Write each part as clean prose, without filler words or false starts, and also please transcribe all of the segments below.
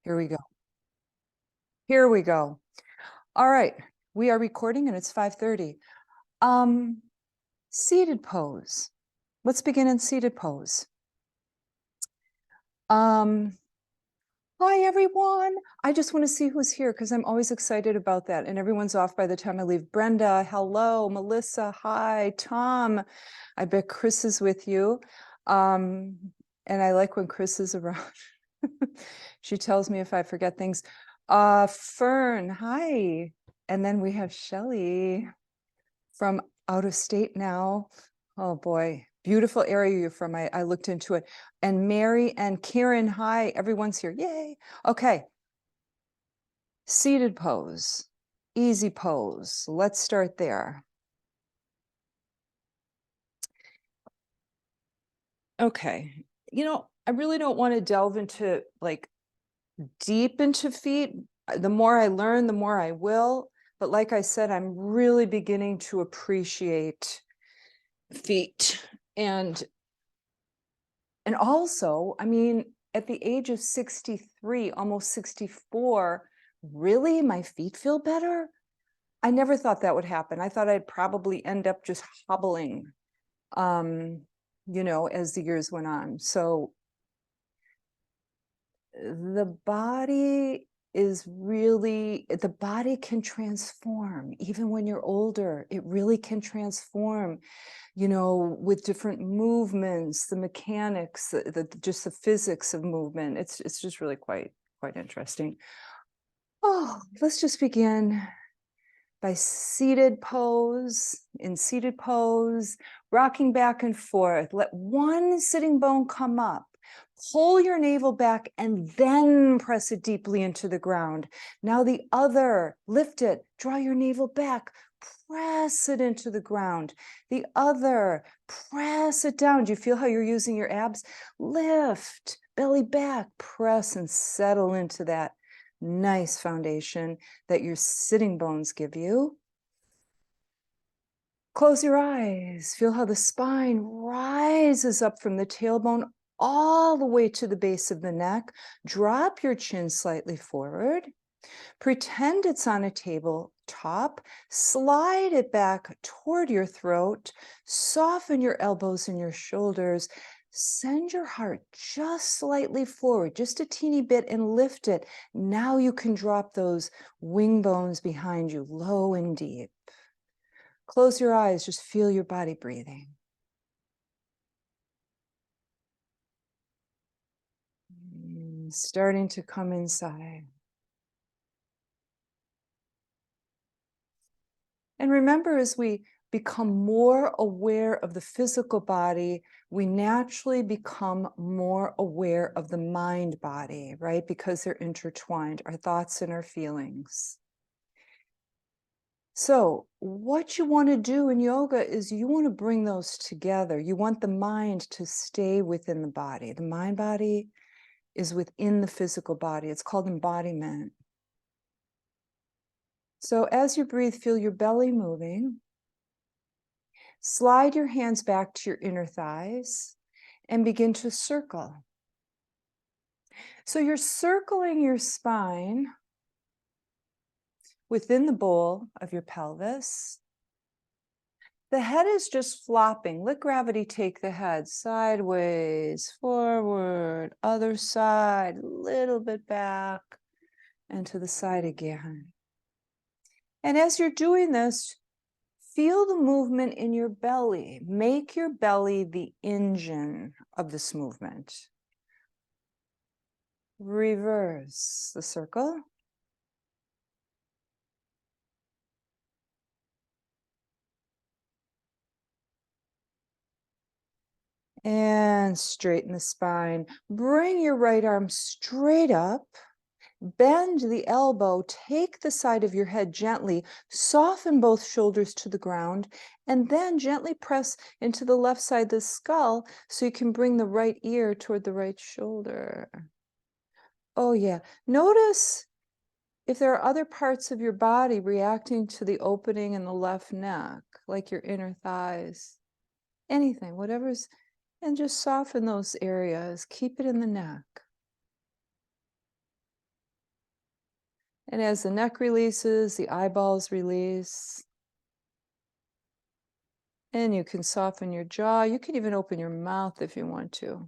Here we go. Here we go. All right. We are recording and it's 5:30. Seated pose. Let's begin in seated pose. Hi everyone. I just want to see who's here because I'm always excited about that. And everyone's off by the time I leave. Brenda, hello. Melissa, hi. Tom, I bet Chris is with you. And I like when Chris is around. She tells me if I forget things. Fern, hi. And then we have Shelly from out of state now. Oh boy, beautiful area you're from. I looked into it. And Mary and Karen, hi. Everyone's here. Yay. Okay. Seated pose, easy pose. Let's start there. Okay. I really don't want to delve into deep into feet. The more I learn, the more I will. But like I said, I'm really beginning to appreciate feet. And also, I mean, at the age of 63, almost 64, really, my feet feel better? I never thought that would happen. I thought I'd probably end up just hobbling, as the years went on. So the body the body can transform even when you're older. It really can transform, with different movements, the mechanics, just the physics of movement. It's just really quite interesting. Oh, let's just begin by seated pose, rocking back and forth. Let one sitting bone come up. Pull your navel back and then press it deeply into the ground. Now the other, lift it, draw your navel back, press it into the ground. The other, press it down. Do you feel how you're using your abs? Lift, belly back, press and settle into that nice foundation that your sitting bones give you. Close your eyes. Feel how the spine rises up from the tailbone all the way to the base of the neck. Drop your chin slightly forward. Pretend it's on a tabletop. Slide it back toward your throat. Soften your elbows and your shoulders. Send your heart just slightly forward, just a teeny bit, and lift it. Now you can drop those wing bones behind you, low and deep. Close your eyes, just feel your body breathing. Starting to come inside. And remember, as we become more aware of the physical body, we naturally become more aware of the mind body, right? Because they're intertwined, our thoughts and our feelings. So what you want to do in yoga is you want to bring those together. You want the mind to stay within the body. The mind body is within the physical body. It's called embodiment. So as you breathe, feel your belly moving. Slide your hands back to your inner thighs and begin to circle. So you're circling your spine within the bowl of your pelvis. The head is just flopping. Let gravity take the head sideways, forward, other side, a little bit back, and to the side again. And as you're doing this, feel the movement in your belly. Make your belly the engine of this movement. Reverse the circle. And straighten the spine. Bring your right arm straight up. Bend the elbow, take the side of your head gently, soften both shoulders to the ground, and then gently press into the left side of the skull so you can bring the right ear toward the right shoulder. Oh yeah, notice if there are other parts of your body reacting to the opening in the left neck, like your inner thighs, anything, whatever's, and just soften those areas, keep it in the neck. And as the neck releases, the eyeballs release. And you can soften your jaw. You can even open your mouth if you want to.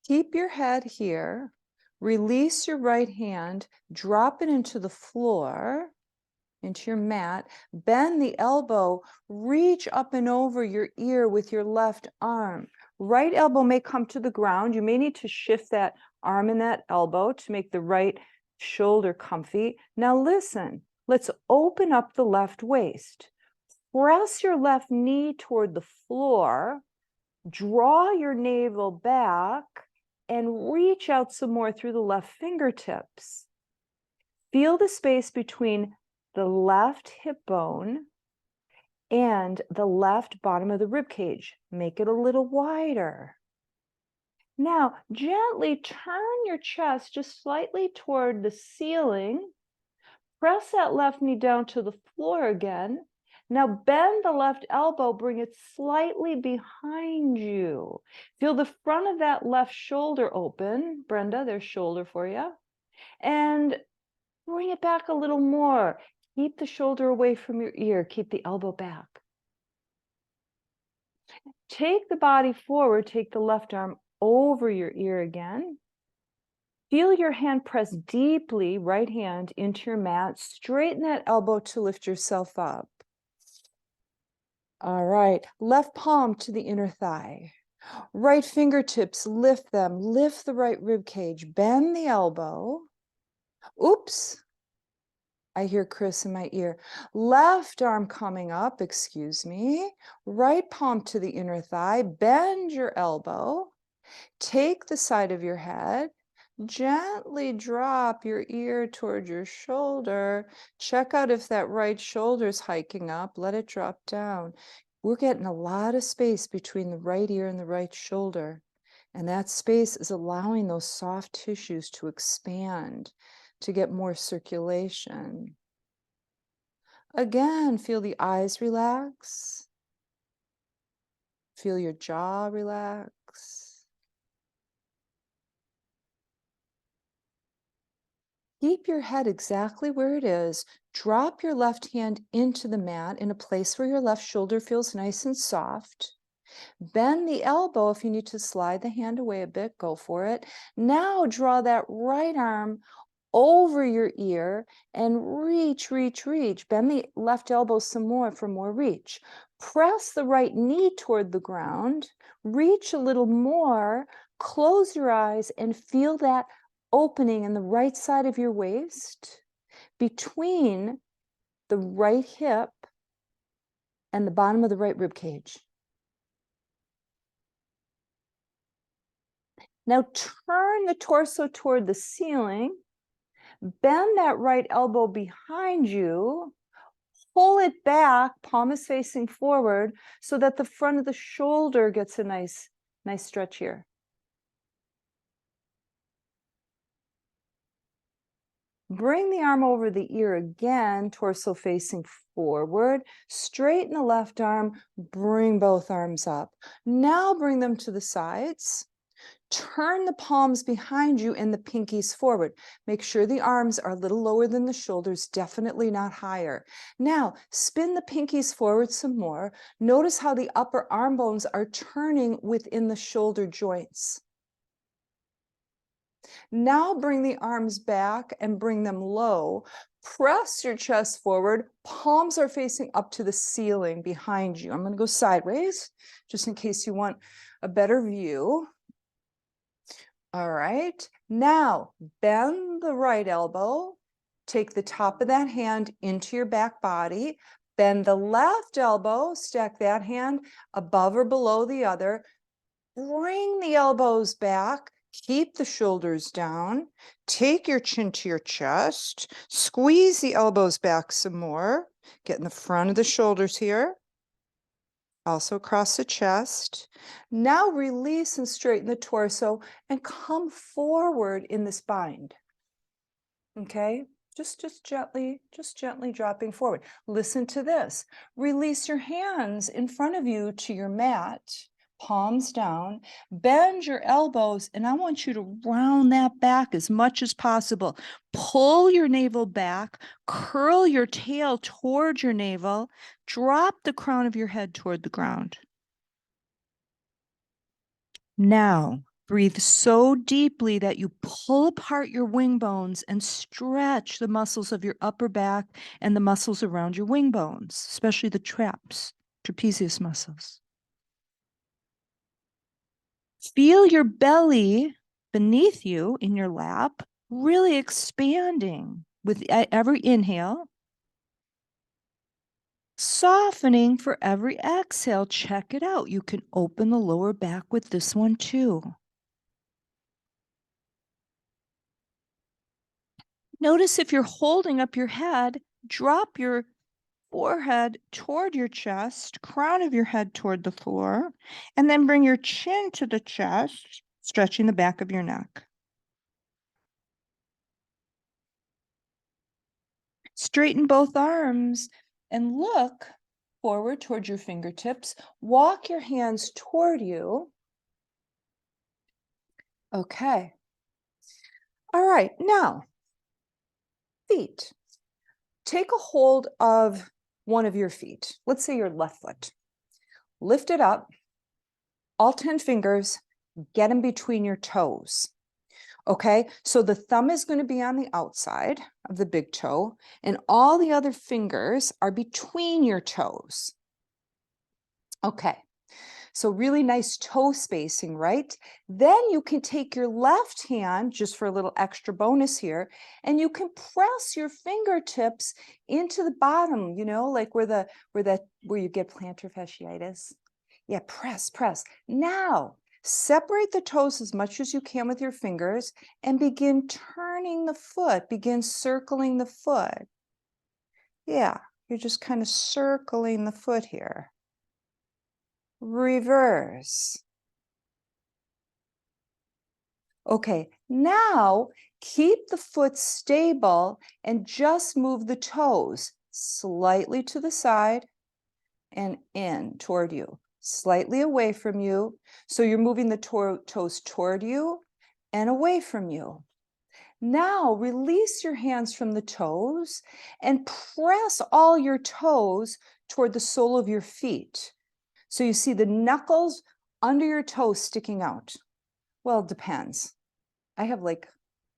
Keep your head here. Release your right hand. Drop it into the floor, into your mat. Bend the elbow. Reach up and over your ear with your left arm. Right elbow may come to the ground. You may need to shift that arm and that elbow to make the right shoulder comfy. Now listen, let's open up the left waist. Press your left knee toward the floor. Draw your navel back and reach out some more through the left fingertips. Feel the space between the left hip bone and the left bottom of the rib cage. Make it a little wider. Now, gently turn your chest just slightly toward the ceiling. Press that left knee down to the floor again. Now bend the left elbow, bring it slightly behind you. Feel the front of that left shoulder open. Brenda, there's shoulder for you. And bring it back a little more. Keep the shoulder away from your ear. Keep the elbow back. Take the body forward. Take the left arm over your ear again. Feel your hand press deeply, right hand, into your mat. Straighten that elbow to lift yourself up. All right, left palm to the inner thigh. Right fingertips, lift them. Lift the right rib cage. Bend the elbow. Oops. I hear Chris in my ear. Left arm coming up, excuse me. Right palm to the inner thigh. Bend your elbow. Take the side of your head. Gently drop your ear toward your shoulder. Check out if that right shoulder's hiking up. Let it drop down. We're getting a lot of space between the right ear and the right shoulder. And that space is allowing those soft tissues to expand, to get more circulation. Again, feel the eyes relax. Feel your jaw relax. Keep your head exactly where it is. Drop your left hand into the mat in a place where your left shoulder feels nice and soft. Bend the elbow. If you need to slide the hand away a bit, go for it. Now draw that right arm over your ear and reach, reach, reach. Bend the left elbow some more for more reach. Press the right knee toward the ground. Reach a little more. Close your eyes and feel that opening in the right side of your waist between the right hip and the bottom of the right rib cage. Now turn the torso toward the ceiling. Bend that right elbow behind you. Pull it back, palm is facing forward, so that the front of the shoulder gets a nice stretch here. Bring the arm over the ear again, torso facing forward. Straighten the left arm, bring both arms up. Now bring them to the sides. Turn the palms behind you and the pinkies forward. Make sure the arms are a little lower than the shoulders, definitely not higher. Now, spin the pinkies forward some more. Notice how the upper arm bones are turning within the shoulder joints. Now bring the arms back and bring them low. Press your chest forward. Palms are facing up to the ceiling behind you. I'm going to go sideways, just in case you want a better view. All right, now bend the right elbow, take the top of that hand into your back body, bend the left elbow, stack that hand above or below the other, bring the elbows back, keep the shoulders down, take your chin to your chest, squeeze the elbows back some more, get in the front of the shoulders here. Also across the chest. Now release and straighten the torso and come forward in this bind. Okay? Just gently dropping forward. Listen to this. Release your hands in front of you to your mat. palms down, bend your elbows, and I want you to round that back as much as possible. Pull your navel back, curl your tail toward your navel, drop the crown of your head toward the ground. Now, breathe so deeply that you pull apart your wing bones and stretch the muscles of your upper back and the muscles around your wing bones, especially the trapezius muscles. Feel your belly beneath you in your lap really expanding with every inhale, softening for every exhale. Check it out. You can open the lower back with this one too. Notice if you're holding up your head, drop your forehead toward your chest, crown of your head toward the floor, and then bring your chin to the chest, stretching the back of your neck. Straighten both arms and look forward towards your fingertips. Walk your hands toward you. Okay. All right, now, feet. Take a hold of one of your feet. Let's say your left foot. Lift it up, all 10 fingers, get them between your toes. Okay, so the thumb is going to be on the outside of the big toe, and all the other fingers are between your toes. Okay, so really nice toe spacing, right? Then you can take your left hand, just for a little extra bonus here, and you can press your fingertips into the bottom, you know, like where you get plantar fasciitis. Yeah, press. Now, separate the toes as much as you can with your fingers and begin turning the foot, begin circling the foot. Yeah, you're just kind of circling the foot here. Reverse. Okay, now keep the foot stable and just move the toes slightly to the side and in toward you, slightly away from you. So you're moving the toes toward you and away from you. Now release your hands from the toes and press all your toes toward the sole of your feet. So you see the knuckles under your toes sticking out. Well, it depends. I have like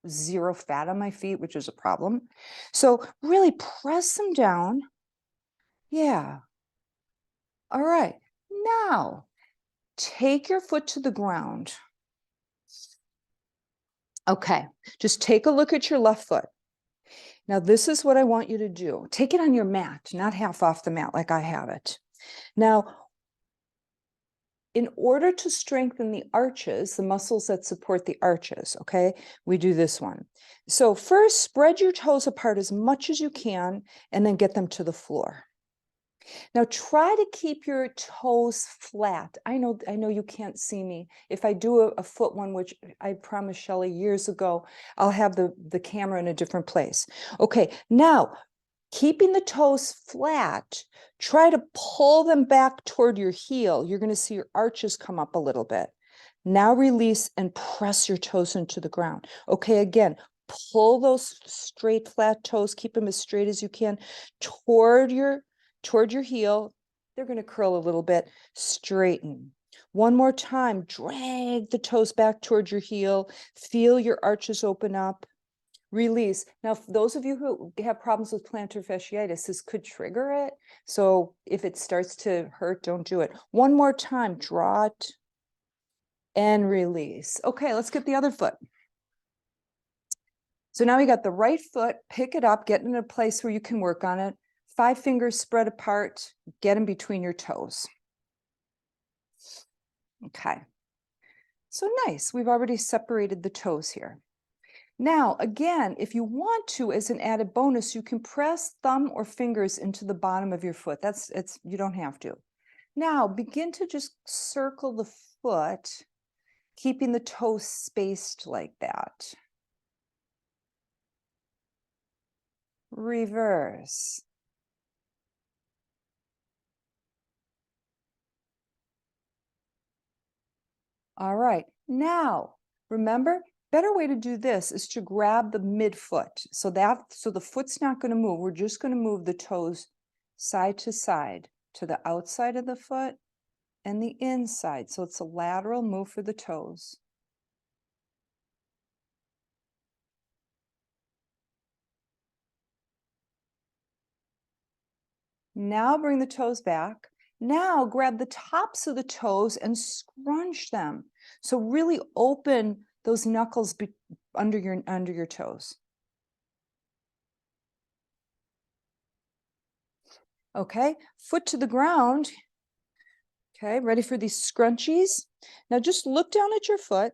0 fat on my feet, which is a problem. So really press them down. Yeah. All right. Now, take your foot to the ground. Okay. Just take a look at your left foot. Now, this is what I want you to do. Take it on your mat, not half off the mat like I have it. Now, in order to strengthen the arches, the muscles that support the arches, okay, we do this one. So first, spread your toes apart as much as you can, and then get them to the floor. Now try to keep your toes flat. I know you can't see me. If I do a foot one, which I promised Shelley years ago, I'll have the camera in a different place. Okay, now keeping the toes flat, try to pull them back toward your heel. You're going to see your arches come up a little bit. Now release and press your toes into the ground. Okay, again, pull those straight, flat toes, keep them as straight as you can toward your heel. They're going to curl a little bit. Straighten. One more time, drag the toes back toward your heel. Feel your arches open up. Release. Now, for those of you who have problems with plantar fasciitis, this could trigger it. So if it starts to hurt, don't do it. One more time, draw it and release. Okay, let's get the other foot. So now we got the right foot, pick it up, get in a place where you can work on it. 5 fingers spread apart, get them between your toes. Okay. So nice, we've already separated the toes here. Now, again, if you want to, as an added bonus, you can press thumb or fingers into the bottom of your foot. You don't have to. Now, begin to just circle the foot, keeping the toes spaced like that. Reverse. All right, now remember, better way to do this is to grab the midfoot. So the foot's not going to move. We're just going to move the toes side to the outside of the foot and the inside. So it's a lateral move for the toes. Now bring the toes back. Now grab the tops of the toes and scrunch them. So really open those knuckles under your toes. Okay, foot to the ground. Okay, ready for these scrunchies? Now just look down at your foot.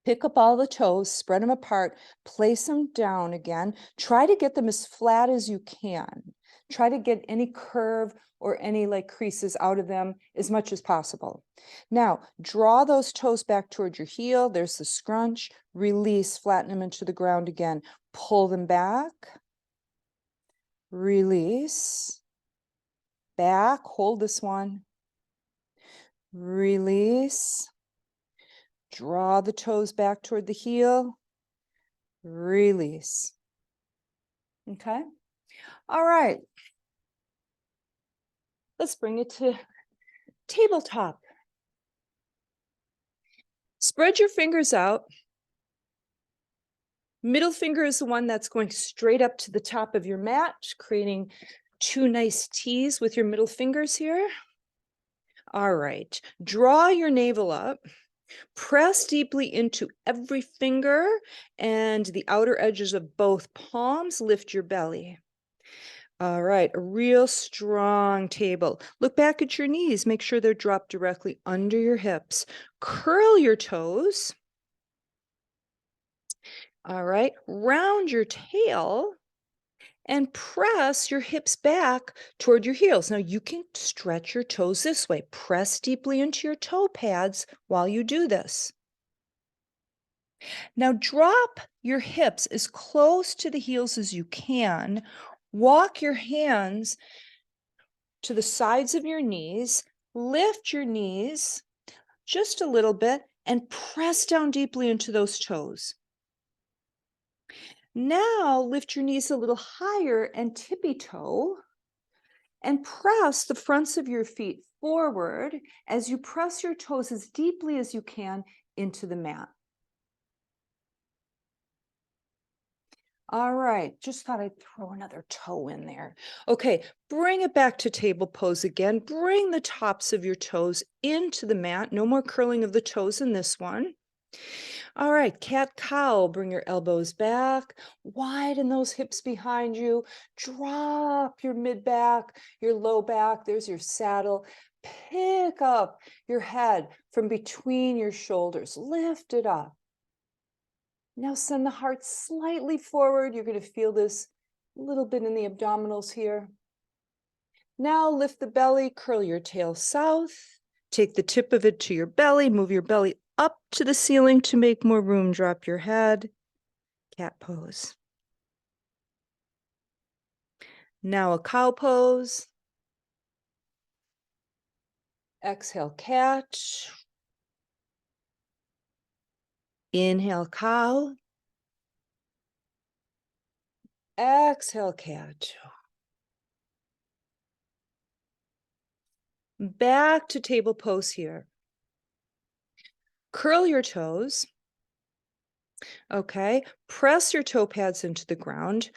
Pick up all the toes, spread them apart, place them down again. Try to get them as flat as you can. Try to get any curve or any like creases out of them as much as possible. Now, draw those toes back toward your heel. There's the scrunch. Release, flatten them into the ground again. Pull them back. Release. Back, hold this one. Release. Draw the toes back toward the heel. Release. Okay. All right. Let's bring it to tabletop. Spread your fingers out. Middle finger is the one that's going straight up to the top of your mat, creating two nice T's with your middle fingers here. All right. Draw your navel up. Press deeply into every finger and the outer edges of both palms. Lift your belly. All right, a real strong table. Look back at your knees. Make sure they're dropped directly under your hips. Curl your toes. All right, round your tail and press your hips back toward your heels. Now you can stretch your toes this way. Press deeply into your toe pads while you do this. Now drop your hips as close to the heels as you can. Walk your hands to the sides of your knees. Lift your knees just a little bit and press down deeply into those toes. Now lift your knees a little higher and tippy toe and press the fronts of your feet forward as you press your toes as deeply as you can into the mat. All right, just thought I'd throw another toe in there. Okay, bring it back to table pose again. Bring the tops of your toes into the mat. No more curling of the toes in this one. All right, cat-cow, bring your elbows back, widen those hips behind you, drop your mid-back, your low back, there's your saddle. Pick up your head from between your shoulders, lift it up. Now send the heart slightly forward. You're going to feel this a little bit in the abdominals here. Now lift the belly, curl your tail south. Take the tip of it to your belly, move your belly up to the ceiling to make more room. Drop your head, cat pose. Now a cow pose. Exhale, cat. Inhale, cow. Exhale, cat. Back to table pose here. Curl your toes. Okay, press your toe pads into the ground.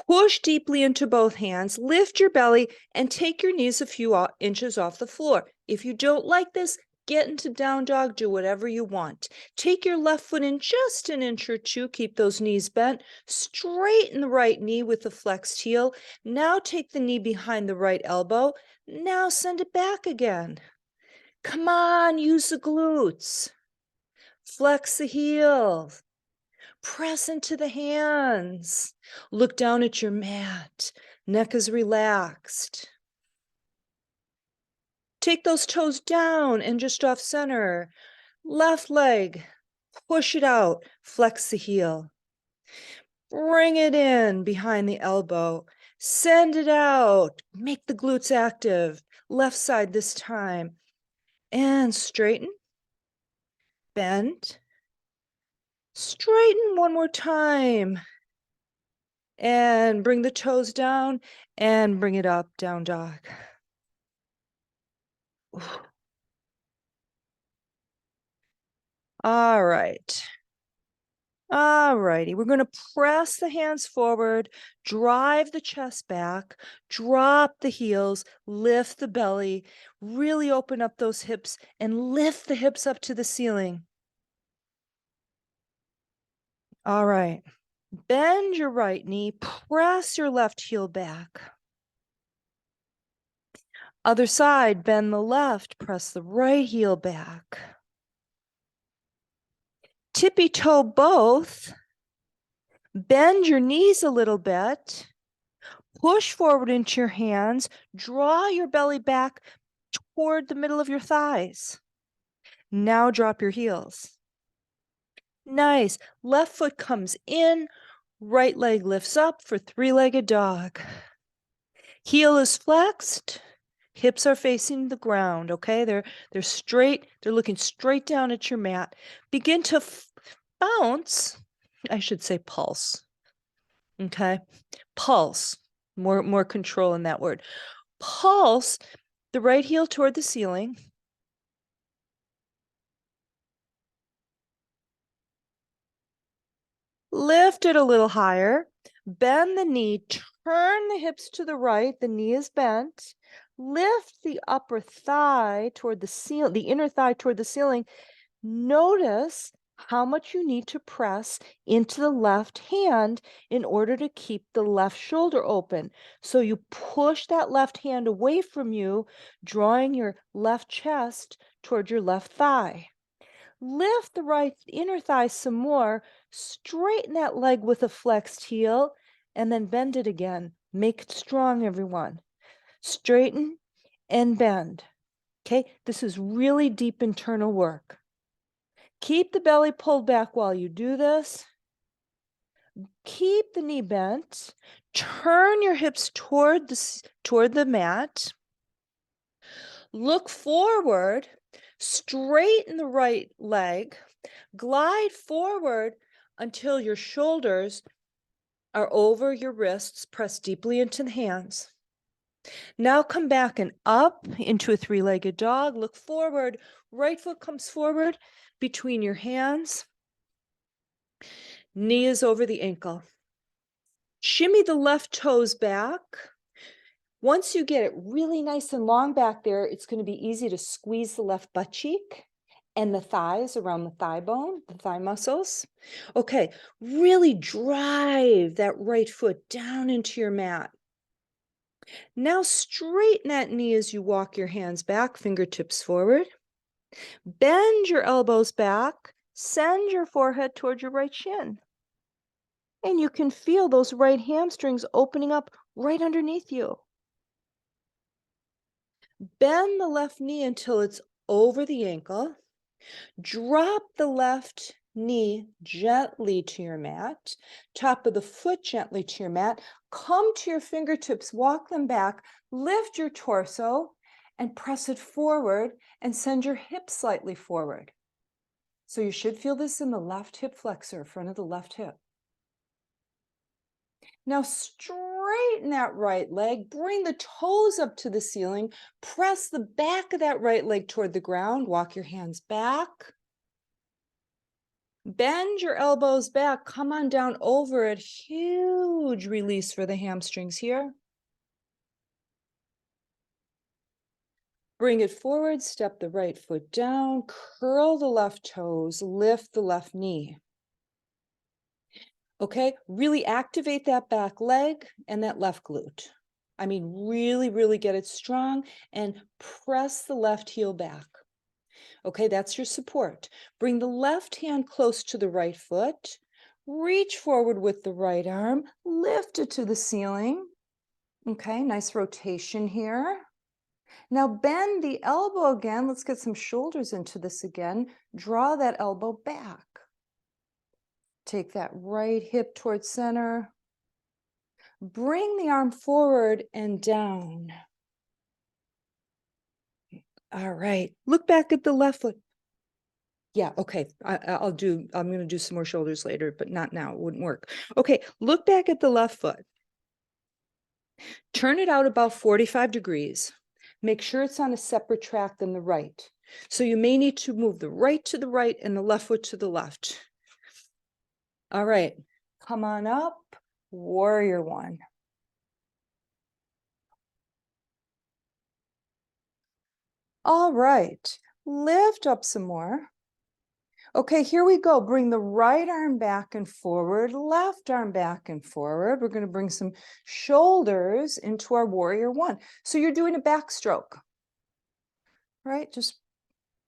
Push deeply into both hands. Lift your belly and take your knees a few inches off the floor. If you don't like this, get into down dog. Do whatever you want. Take your left foot in just an inch or two. Keep those knees bent. Straighten the right knee with the flexed heel. Now take the knee behind the right elbow. Now send it back again. Come on, use the glutes. Flex the heels. Press into the hands. Look down at your mat. Neck is relaxed. Take those toes down and just off center. Left leg. Push it out. Flex the heel. Bring it in behind the elbow. Send it out. Make the glutes active. Left side this time. And straighten. bend, straighten one more time, and bring the toes down and bring it up, down dog. All right. All righty, we're going to press the hands forward, drive the chest back, drop the heels, lift the belly, really open up those hips and lift the hips up to the ceiling. All right, bend your right knee, press your left heel back. Other side, bend the left, press the right heel back. Tippy toe both. Bend your knees a little bit. Push forward into your hands. Draw your belly back toward the middle of your thighs. Now drop your heels. Nice. Left foot comes in. Right leg lifts up for three-legged dog. Heel is flexed. Hips are facing the ground, okay? They're straight. They're looking straight down at your mat. Begin to bounce. I should say pulse. Okay? Pulse. More control in that word. Pulse the right heel toward the ceiling. Lift it a little higher. Bend the knee. Turn the hips to the right. The knee is bent. Lift the upper thigh toward the ceiling, the inner thigh toward the ceiling. Notice how much you need to press into the left hand in order to keep the left shoulder open. So you push that left hand away from you, drawing your left chest toward your left thigh. Lift the right inner thigh some more, straighten that leg with a flexed heel, and then bend it again. Make it strong, everyone. Straighten and bend. Okay, this is really deep internal work. Keep the belly pulled back while you do this. Keep the knee bent. Turn your hips toward the mat. Look forward. Straighten the right leg. Glide forward until your shoulders are over your wrists. Press deeply into the hands. Now come back and up into a three-legged dog. Look forward. Right foot comes forward between your hands. Knee is over the ankle. Shimmy the left toes back. Once you get it really nice and long back there, it's going to be easy to squeeze the left butt cheek and the thighs around the thigh bone, the thigh muscles. Okay, really drive that right foot down into your mat. Now straighten that knee as you walk your hands back, fingertips forward. Bend your elbows back. Send your forehead toward your right shin. And you can feel those right hamstrings opening up right underneath you. Bend the left knee until it's over the ankle. Drop the left knee gently to your mat. Top of the foot gently to your mat. Come to your fingertips, walk them back, lift your torso, and press it forward and send your hips slightly forward. So you should feel this in the left hip flexor, front of the left hip. Now straighten that right leg, bring the toes up to the ceiling, press the back of that right leg toward the ground, walk your hands back. Bend your elbows back, come on down over it. Huge release for the hamstrings here. Bring it forward, step the right foot down, curl the left toes, lift the left knee. Okay, really activate that back leg and that left glute. I mean, really get it strong and press the left heel back. Okay, that's your support. Bring the left hand close to the right foot. Reach forward with the right arm. Lift it to the ceiling. Okay, nice rotation here. Now bend the elbow again. Let's get some shoulders into this again. Draw that elbow back. Take that right hip towards center. Bring the arm forward and down. All right, look back at the left foot. Yeah, okay. I'm going to do some more shoulders later, but not now. It wouldn't work. Okay, look back at the left foot. Turn it out about 45 degrees. Make sure it's on a separate track than the right. So you may need to move the right to the right and the left foot to the left. All right, come on up, warrior one. All right, lift up some more. Okay, here we go. Bring the right arm back and forward, left arm back and forward. We're going to bring some shoulders into our warrior one. So you're doing a backstroke, right? Just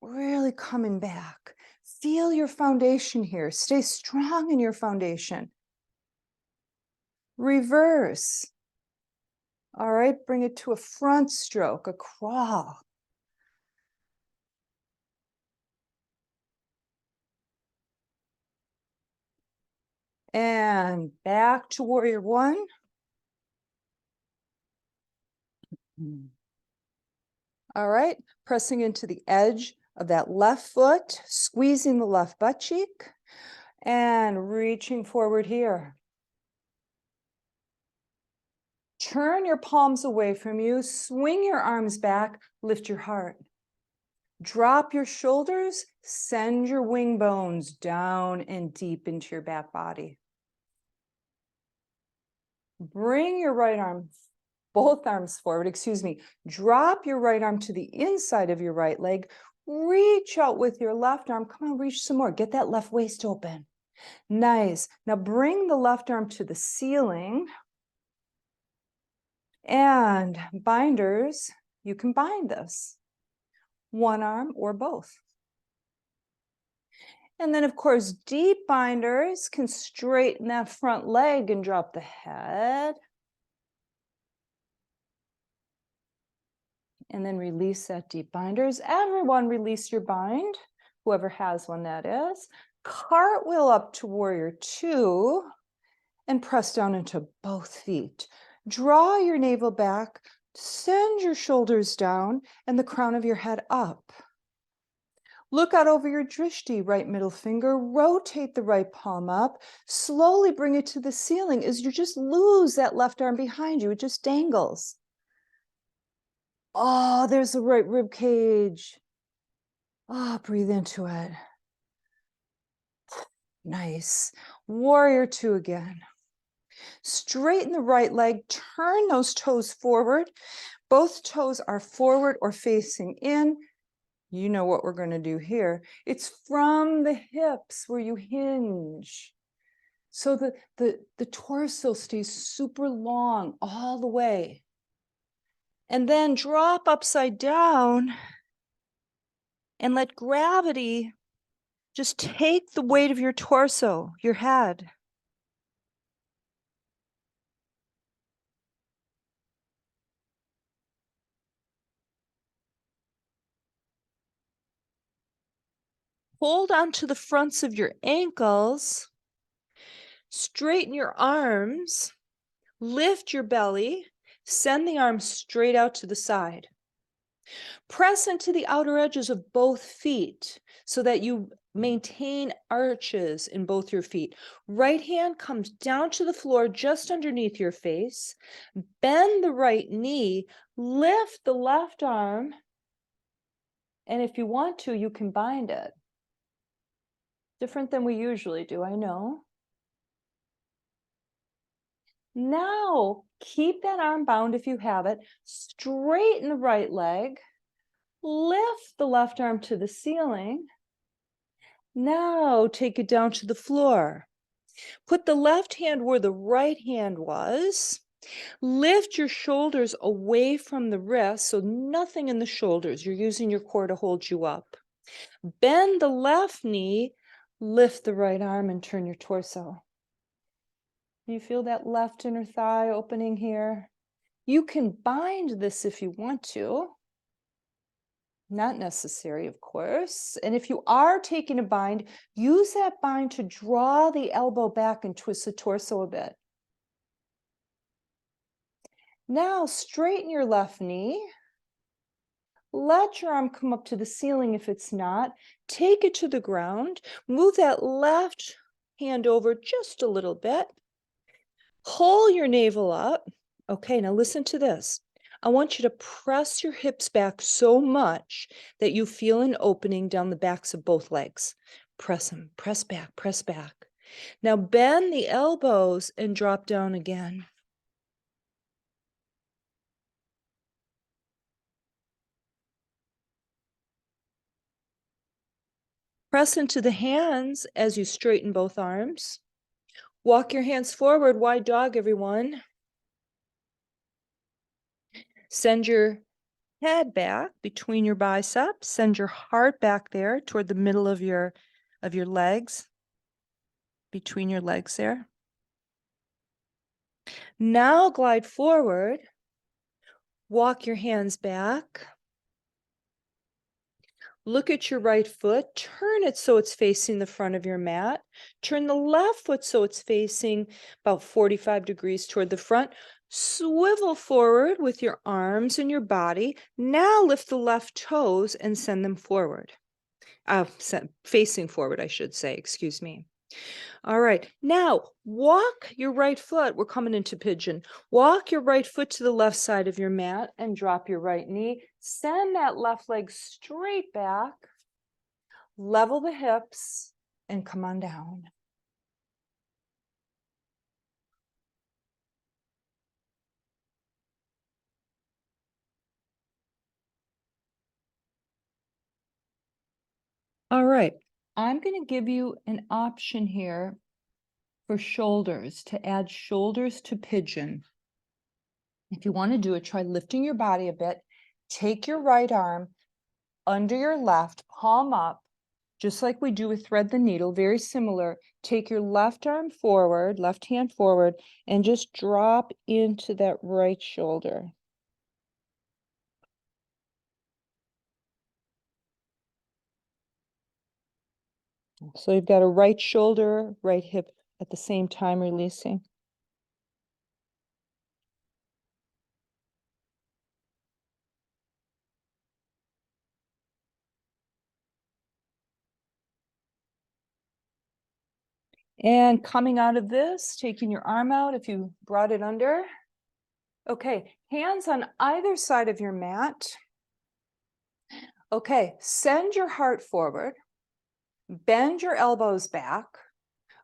really coming back. Feel your foundation here. Stay strong in your foundation. Reverse. All right, bring it to a front stroke, a crawl. And back to warrior one. All right, pressing into the edge of that left foot, squeezing the left butt cheek, and reaching forward here. Turn your palms away from you, swing your arms back, lift your heart. Drop your shoulders, send your wing bones down and deep into your back body. Bring your right arm, both arms forward, drop your right arm to the inside of your right leg, reach out with your left arm. Come on, reach some more. Get that left waist open. Nice. Now bring the left arm to the ceiling. And binders, you can bind this. One arm or both. And then, of course, deep binders can straighten that front leg and drop the head. And then release that deep binders. Everyone release your bind, whoever has one that is. Cartwheel up to warrior two and press down into both feet. Draw your navel back, send your shoulders down and the crown of your head up. Look out over your drishti, right middle finger, rotate the right palm up, slowly bring it to the ceiling as you just lose that left arm behind you, it just dangles. Oh, there's the right rib cage. Oh, breathe into it. Nice. Warrior two again. Straighten the right leg, turn those toes forward. Both toes are forward or facing in. You know what we're going to do here. It's from the hips where you hinge. So the torso stays super long all the way. And then drop upside down and let gravity just take the weight of your torso, your head. Hold on to the fronts of your ankles. Straighten your arms. Lift your belly. Send the arms straight out to the side. Press into the outer edges of both feet so that you maintain arches in both your feet. Right hand comes down to the floor just underneath your face. Bend the right knee. Lift the left arm. And if you want to, you can bind it. Different than we usually do, I know. Now, keep that arm bound if you have it. Straighten the right leg. Lift the left arm to the ceiling. Now, take it down to the floor. Put the left hand where the right hand was. Lift your shoulders away from the wrist, so nothing in the shoulders. You're using your core to hold you up. Bend the left knee. Lift the right arm and turn your torso. You feel that left inner thigh opening here? You can bind this if you want to. Not necessary, of course. And if you are taking a bind, use that bind to draw the elbow back and twist the torso a bit. Now straighten your left knee. Let your arm come up to the ceiling if it's not. Take it to the ground. Move that left hand over just a little bit. Pull your navel up. Okay, now listen to this. I want you to press your hips back so much that you feel an opening down the backs of both legs. Press them, press back, press back. Now bend the elbows and drop down again. Press into the hands as you straighten both arms. Walk your hands forward, wide dog, everyone. Send your head back between your biceps. Send your heart back there toward the middle of your legs, between your legs there. Now glide forward. Walk your hands back. Look at your right foot. Turn it so it's facing the front of your mat. Turn the left foot so it's facing about 45 degrees toward the front. Swivel forward with your arms and your body. Now lift the left toes and send them forward. Facing forward, I should say, excuse me. All right, now walk your right foot. We're coming into pigeon. Walk your right foot to the left side of your mat and drop your right knee. Send that left leg straight back. Level the hips and come on down. All right, I'm going to give you an option here for shoulders, to add shoulders to pigeon. If you want to do it, try lifting your body a bit. Take your right arm under your left, palm up, just like we do with thread the needle, very similar. Take your left arm forward, left hand forward, and just drop into that right shoulder. So you've got a right shoulder, right hip at the same time releasing. And coming out of this, taking your arm out if you brought it under. Okay, hands on either side of your mat. Okay, send your heart forward. Bend your elbows back.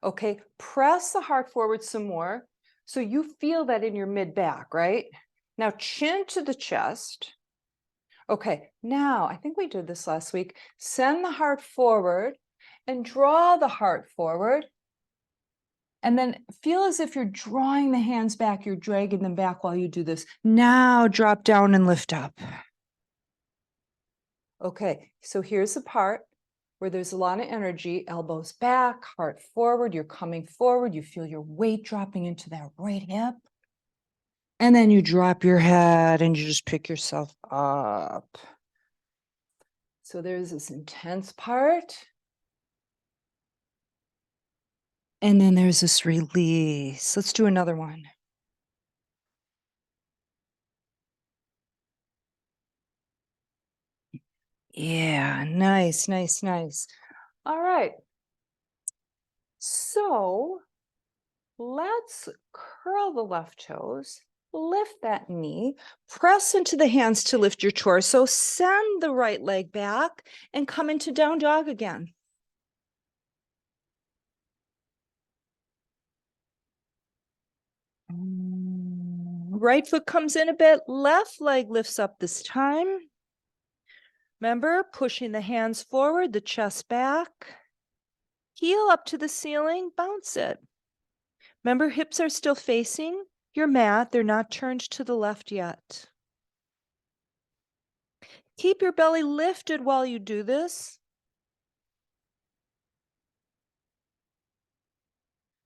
Okay, press the heart forward some more. So you feel that in your mid back, right? Now chin to the chest. Okay, now I think we did this last week. Send the heart forward and draw the heart forward. And then feel as if you're drawing the hands back, you're dragging them back while you do this. Now drop down and lift up. Okay, so here's the part where there's a lot of energy, elbows back, heart forward, you're coming forward, you feel your weight dropping into that right hip. And then you drop your head and you just pick yourself up. So there's this intense part. And then there's this release. Let's do another one. Yeah, nice, nice, nice. All right. So let's curl the left toes, lift that knee, press into the hands to lift your torso, send the right leg back, and come into down dog again. Right foot comes in a bit, left leg lifts up this time. Remember, pushing the hands forward, the chest back. Heel up to the ceiling, bounce it. Remember, hips are still facing your mat. They're not turned to the left yet. Keep your belly lifted while you do this.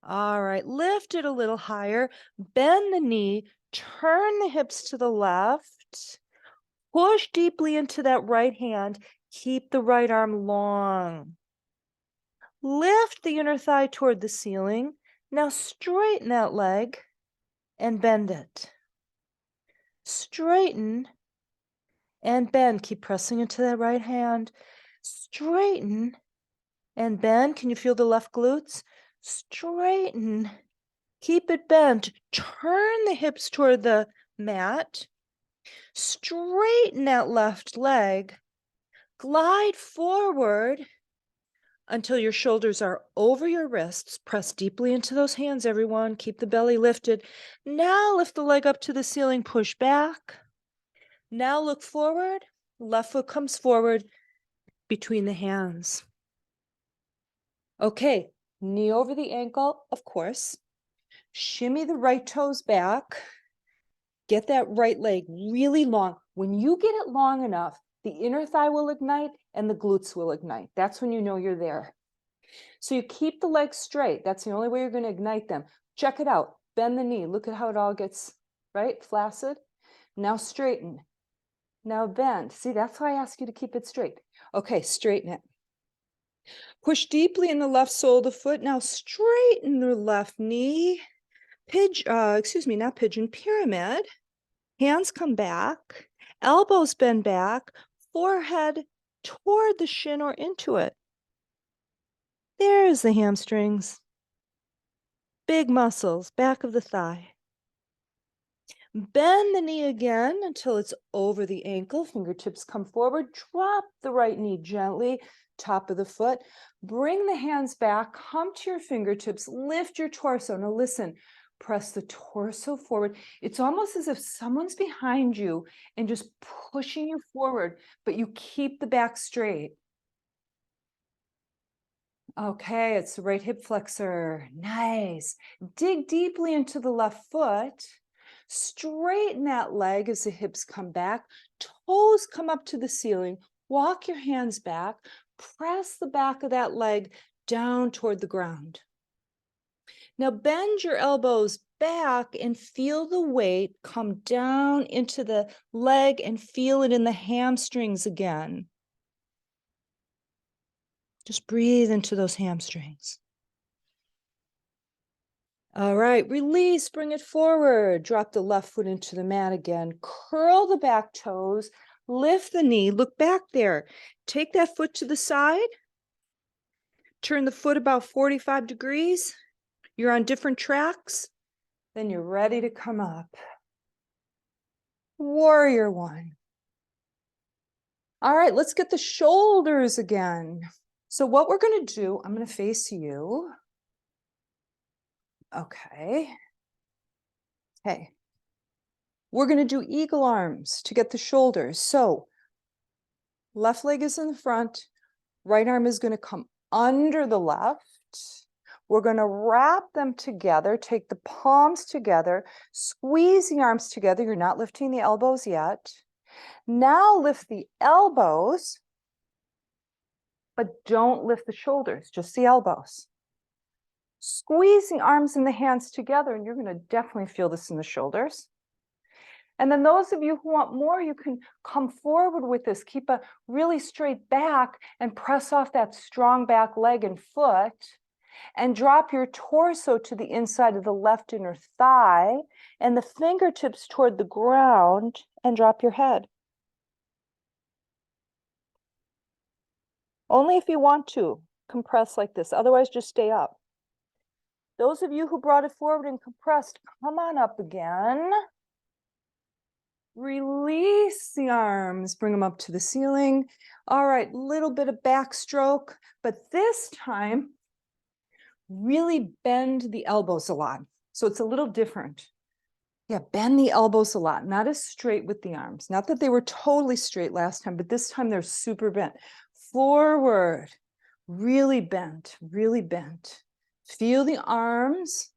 All right, lift it a little higher. Bend the knee, turn the hips to the left. Push deeply into that right hand. Keep the right arm long. Lift the inner thigh toward the ceiling. Now straighten that leg and bend it. Straighten and bend. Keep pressing into that right hand. Straighten and bend. Can you feel the left glutes? Straighten. Keep it bent. Turn the hips toward the mat. Straighten that left leg. Glide forward until your shoulders are over your wrists. Press deeply into those hands, everyone. Keep the belly lifted. Now lift the leg up to the ceiling. Push back. Now look forward. Left foot comes forward between the hands. Okay, knee over the ankle, of course. Shimmy the right toes back. Get that right leg really long. When you get it long enough, the inner thigh will ignite and the glutes will ignite. That's when you know you're there. So you keep the legs straight. That's the only way you're going to ignite them. Check it out. Bend the knee. Look at how it all gets, right? Flaccid. Now straighten. Now bend. See, that's why I ask you to keep it straight. Okay, straighten it. Push deeply in the left sole of the foot. Now straighten the left knee. Not pigeon, pyramid. Hands come back. Elbows bend back. Forehead toward the shin or into it. There's the hamstrings. Big muscles, back of the thigh. Bend the knee again until it's over the ankle. Fingertips come forward. Drop the right knee gently, top of the foot. Bring the hands back. Come to your fingertips. Lift your torso. Now listen, press the torso forward. It's almost as if someone's behind you and just pushing you forward, but you keep the back straight. Okay, it's the right hip flexor. Nice. Dig deeply into the left foot. Straighten that leg as the hips come back. Toes come up to the ceiling. Walk your hands back. Press the back of that leg down toward the ground. Now bend your elbows back and feel the weight come down into the leg and feel it in the hamstrings again. Just breathe into those hamstrings. All right, release, bring it forward. Drop the left foot into the mat again. Curl the back toes, lift the knee, look back there. Take that foot to the side. Turn the foot about 45 degrees. You're on different tracks. Then you're ready to come up. Warrior one. All right, let's get the shoulders again. So what we're going to do, I'm going to face you. Okay. Hey. We're going to do eagle arms to get the shoulders. So left leg is in the front, right arm is going to come under the left. We're going to wrap them together, take the palms together, squeeze the arms together. You're not lifting the elbows yet. Now lift the elbows, but don't lift the shoulders, just the elbows. Squeeze the arms and the hands together, and you're going to definitely feel this in the shoulders. And then those of you who want more, you can come forward with this. Keep a really straight back and press off that strong back leg and foot. And drop your torso to the inside of the left inner thigh and the fingertips toward the ground and drop your head. Only if you want to compress like this. Otherwise, just stay up. Those of you who brought it forward and compressed, come on up again. Release the arms, bring them up to the ceiling. All right, little bit of backstroke, but this time, really bend the elbows a lot. So it's a little different. Yeah, bend the elbows a lot, not as straight with the arms. Not that they were totally straight last time, but this time they're super bent. Forward, really bent, really bent. Feel the arms,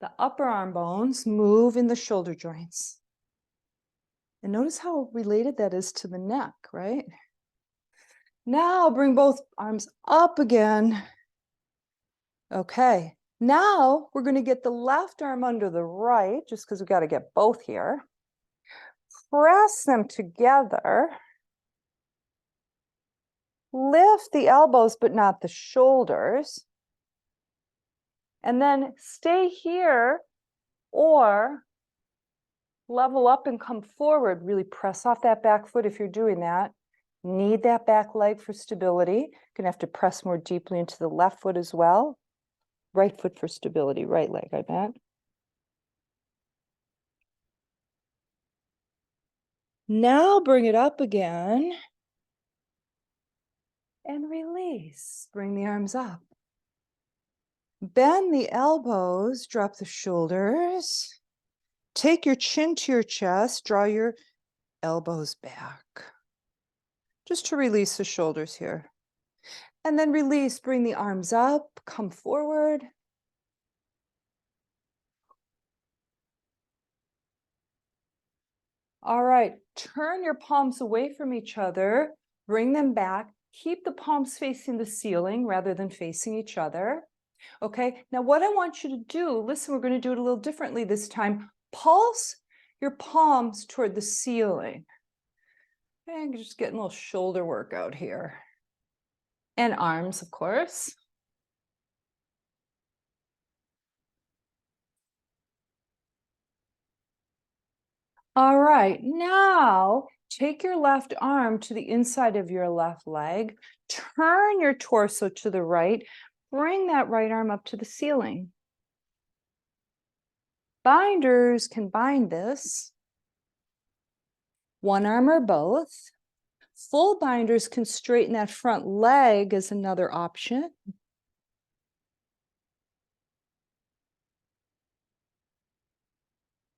the upper arm bones move in the shoulder joints. And notice how related that is to the neck, right? Now bring both arms up again. Okay, now we're going to get the left arm under the right, just because we've got to get both here. Press them together. Lift the elbows, but not the shoulders. And then stay here or Level up and come forward. Really press off that back foot if you're doing that. Need that back leg for stability. Gonna have to press more deeply into the left foot as well. Right foot for stability, right leg, I meant. Now bring it up again. And release. Bring the arms up. Bend the elbows, drop the shoulders. Take your chin to your chest, draw your elbows back. Just to release the shoulders here. And then release, bring the arms up, come forward. All right, turn your palms away from each other, bring them back, keep the palms facing the ceiling rather than facing each other. Okay, now what I want you to do, listen, we're going to do it a little differently this time. Pulse your palms toward the ceiling. And just getting a little shoulder workout here. And arms, of course. All right, now take your left arm to the inside of your left leg, turn your torso to the right, bring that right arm up to the ceiling. Binders can bind this, one arm or both. Full binders can straighten that front leg as another option.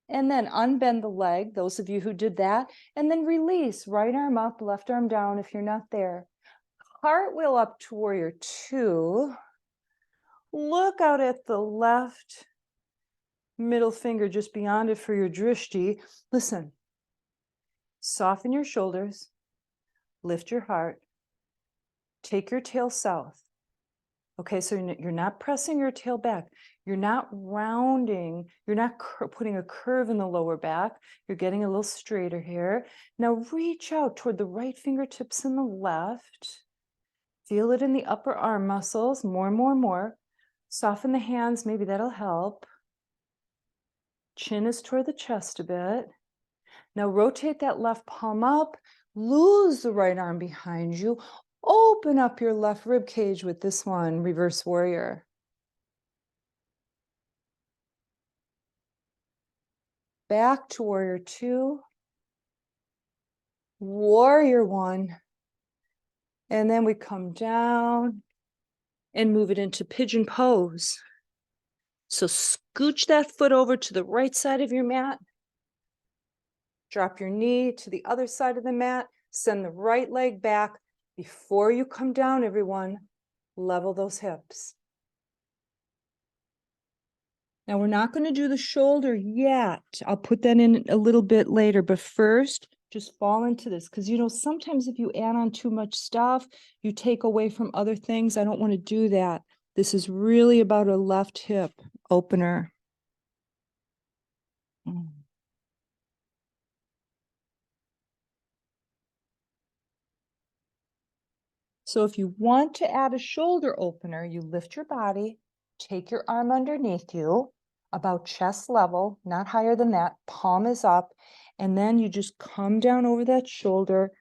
And then unbend the leg, those of you who did that, and then release, right arm up, left arm down if you're not there. Cartwheel up to warrior two. Look out at the left middle finger just beyond it for your drishti. Listen, soften your shoulders, lift your heart, take your tail south. Okay, so you're not pressing your tail back. You're not rounding. You're not putting a curve in the lower back. You're getting a little straighter here. Now reach out toward the right fingertips and the left. Feel it in the upper arm muscles, more and more and more. Soften the hands, maybe that'll help. Chin is toward the chest a bit. Now rotate that left palm up, lose the right arm behind you. Open up your left rib cage with this one, reverse warrior. Back to warrior two, warrior one. And then we come down and move it into pigeon pose. So scooch that foot over to the right side of your mat. Drop your knee to the other side of the mat. Send the right leg back. Before you come down, everyone, level those hips. Now we're not going to do the shoulder yet. I'll put that in a little bit later, but first, just fall into this because, sometimes if you add on too much stuff, you take away from other things. I don't want to do that. This is really about a left hip opener. So if you want to add a shoulder opener, you lift your body, take your arm underneath you, about chest level, not higher than that, palm is up, and then you just come down over that shoulder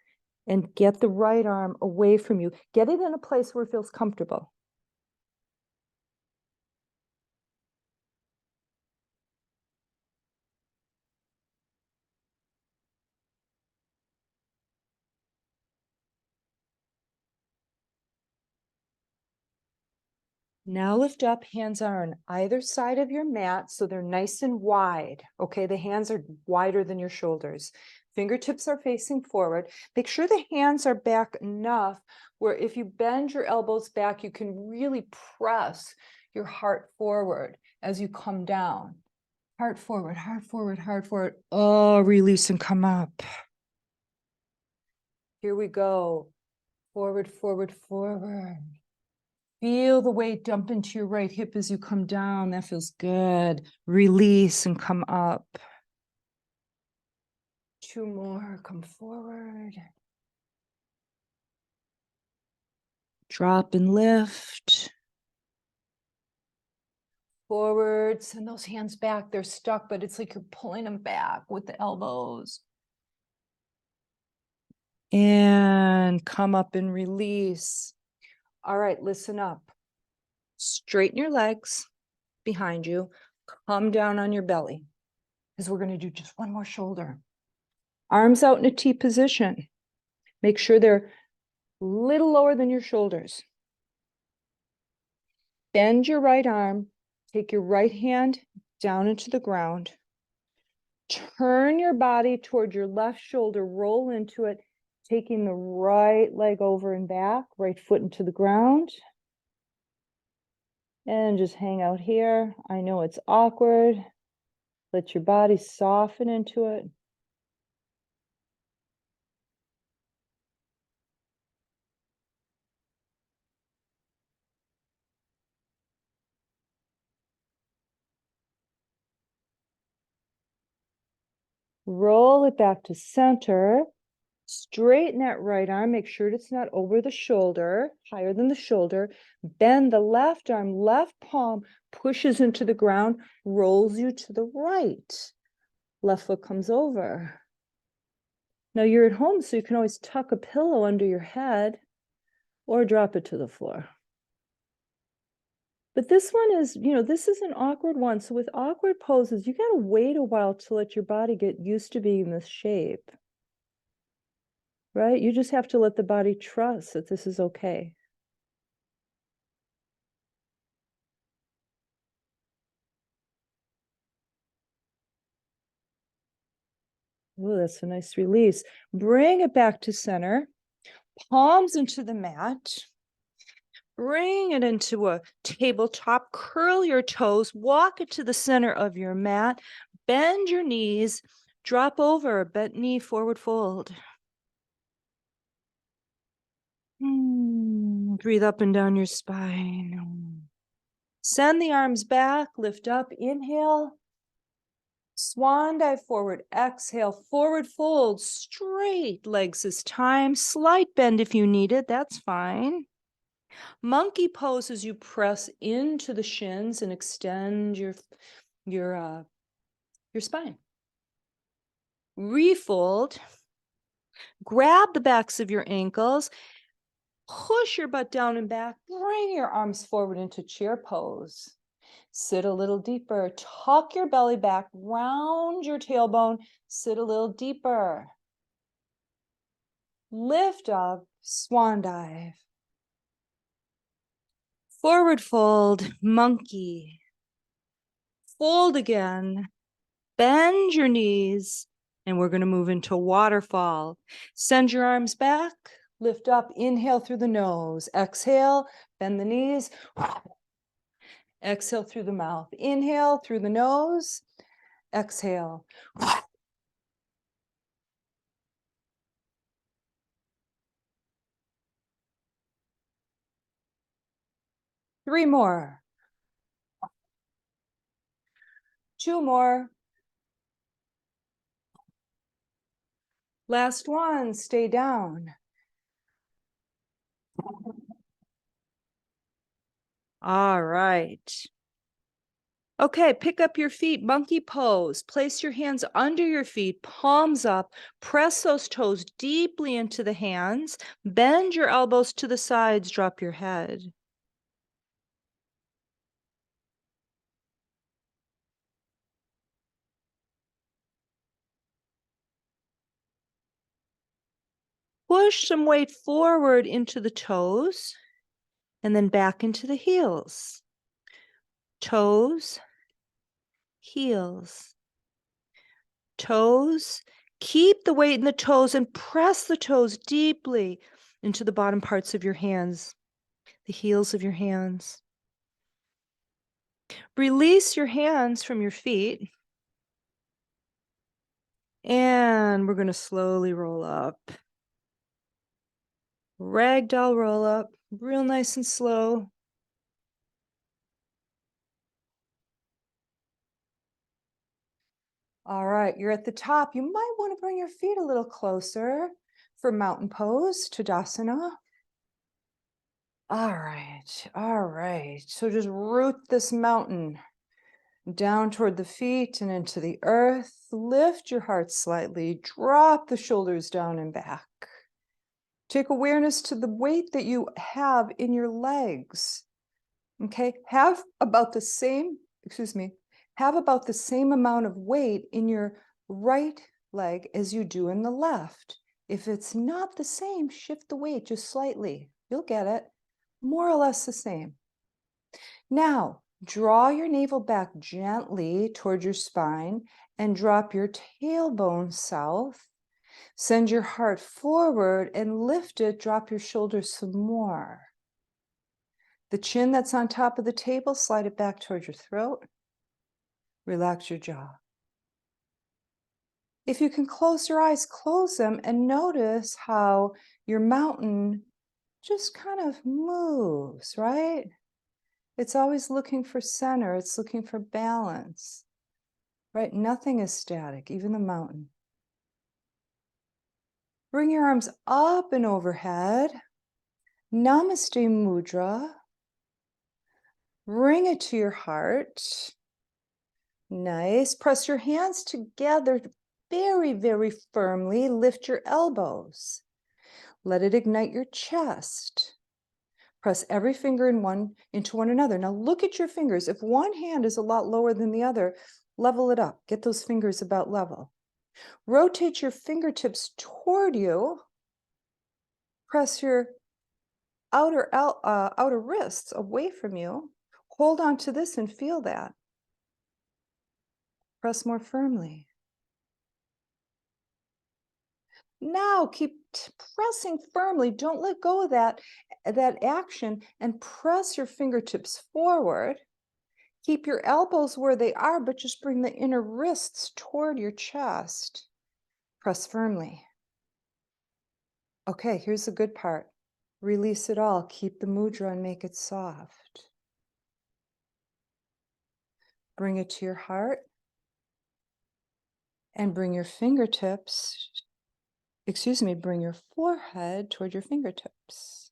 and get the right arm away from you. Get it in a place where it feels comfortable. Now lift up, hands are on either side of your mat so they're nice and wide. Okay, the hands are wider than your shoulders. Fingertips are facing forward. Make sure the hands are back enough where if you bend your elbows back, you can really press your heart forward as you come down. Heart forward, heart forward, heart forward. Oh, release and come up. Here we go. Forward, forward, forward. Feel the weight dump into your right hip as you come down. That feels good. Release and come up. Two more. Come forward. Drop and lift. Forward, send those hands back. They're stuck, but it's like you're pulling them back with the elbows. And come up and release. All right, listen up. Straighten your legs behind you. Come down on your belly because we're going to do just one more shoulder. Arms out in a T position. Make sure they're a little lower than your shoulders. Bend your right arm. Take your right hand down into the ground. Turn your body toward your left shoulder. Roll into it, taking the right leg over and back, right foot into the ground. And just hang out here. I know it's awkward. Let your body soften into it. Roll it back to center. Straighten that right arm. Make sure it's not over the shoulder, higher than the shoulder. Bend the left arm, left palm pushes into the ground, rolls you to the right. Left foot comes over. Now you're at home, so you can always tuck a pillow under your head or drop it to the floor. But this one is, this is an awkward one. So with awkward poses, you got to wait a while to let your body get used to being this shape. Right? You just have to let the body trust that this is okay. Oh, that's a nice release. Bring it back to center. Palms into the mat. Bring it into a tabletop. Curl your toes. Walk it to the center of your mat. Bend your knees. Drop over, bent knee, forward fold. Breathe up and down your spine. Send the arms back. Lift up. Inhale. Swan dive forward, exhale, forward fold, straight legs this time, slight bend if you need it, that's fine. Monkey pose as you press into the shins and extend your spine. Refold, grab the backs of your ankles, push your butt down and back, bring your arms forward into chair pose. Sit a little deeper, tuck your belly back, round your tailbone, sit a little deeper. Lift up, swan dive. Forward fold, monkey. Fold again, bend your knees, and we're going to move into waterfall. Send your arms back, lift up, inhale through the nose, exhale, bend the knees. Exhale through the mouth. Inhale through the nose. Exhale. 3 more. 2 more. Last one. Stay down. All right. Okay, pick up your feet, monkey pose. Place your hands under your feet, palms up. Press those toes deeply into the hands. Bend your elbows to the sides, drop your head. Push some weight forward into the toes and then back into the heels. Toes, heels, toes. Keep the weight in the toes and press the toes deeply into the bottom parts of your hands, the heels of your hands. Release your hands from your feet. And we're going to slowly roll up. Ragdoll roll up, real nice and slow. All right, you're at the top. You might want to bring your feet a little closer for mountain pose, Tadasana. All right. So just root this mountain. down toward the feet and into the earth. Lift your heart slightly, drop the shoulders down and back. Take awareness to the weight that you have in your legs. Okay, have about the same amount of weight in your right leg as you do in the left. If it's not the same, shift the weight just slightly. You'll get it. More or less the same. Now, draw your navel back gently toward your spine and drop your tailbone south. Send your heart forward and lift it. Drop your shoulders some more. The chin that's on top of the table, slide it back towards your throat. Relax your jaw. If you can close your eyes, close them and notice how your mountain just kind of moves, right? It's always looking for center. It's looking for balance, right? Nothing is static, even the mountain. Bring your arms up and overhead. Namaste Mudra. Bring it to your heart. Nice. Press your hands together very, very firmly. Lift your elbows. Let it ignite your chest. Press every finger into one another. Now look at your fingers. If one hand is a lot lower than the other, level it up. Get those fingers about level. Rotate your fingertips toward you. Press your outer wrists away from you. Hold on to this and feel that. Press more firmly. Now keep pressing firmly. Don't let go of that action and press your fingertips forward. Keep your elbows where they are, but just bring the inner wrists toward your chest. Press firmly. Okay, here's the good part. Release it all. Keep the mudra and make it soft. Bring it to your heart and bring your bring your forehead toward your fingertips.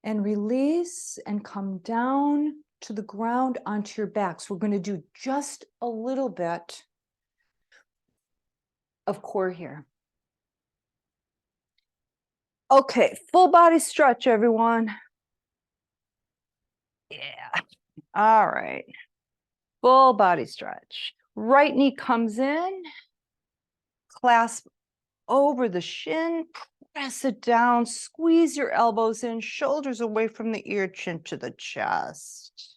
And release and come down to the ground onto your back. So we're going to do just a little bit of core here. Okay, full body stretch, everyone. Yeah. All right. Full body stretch. Right knee comes in. Clasp over the shin. Press it down. Squeeze your elbows in. Shoulders away from the ear, chin to the chest.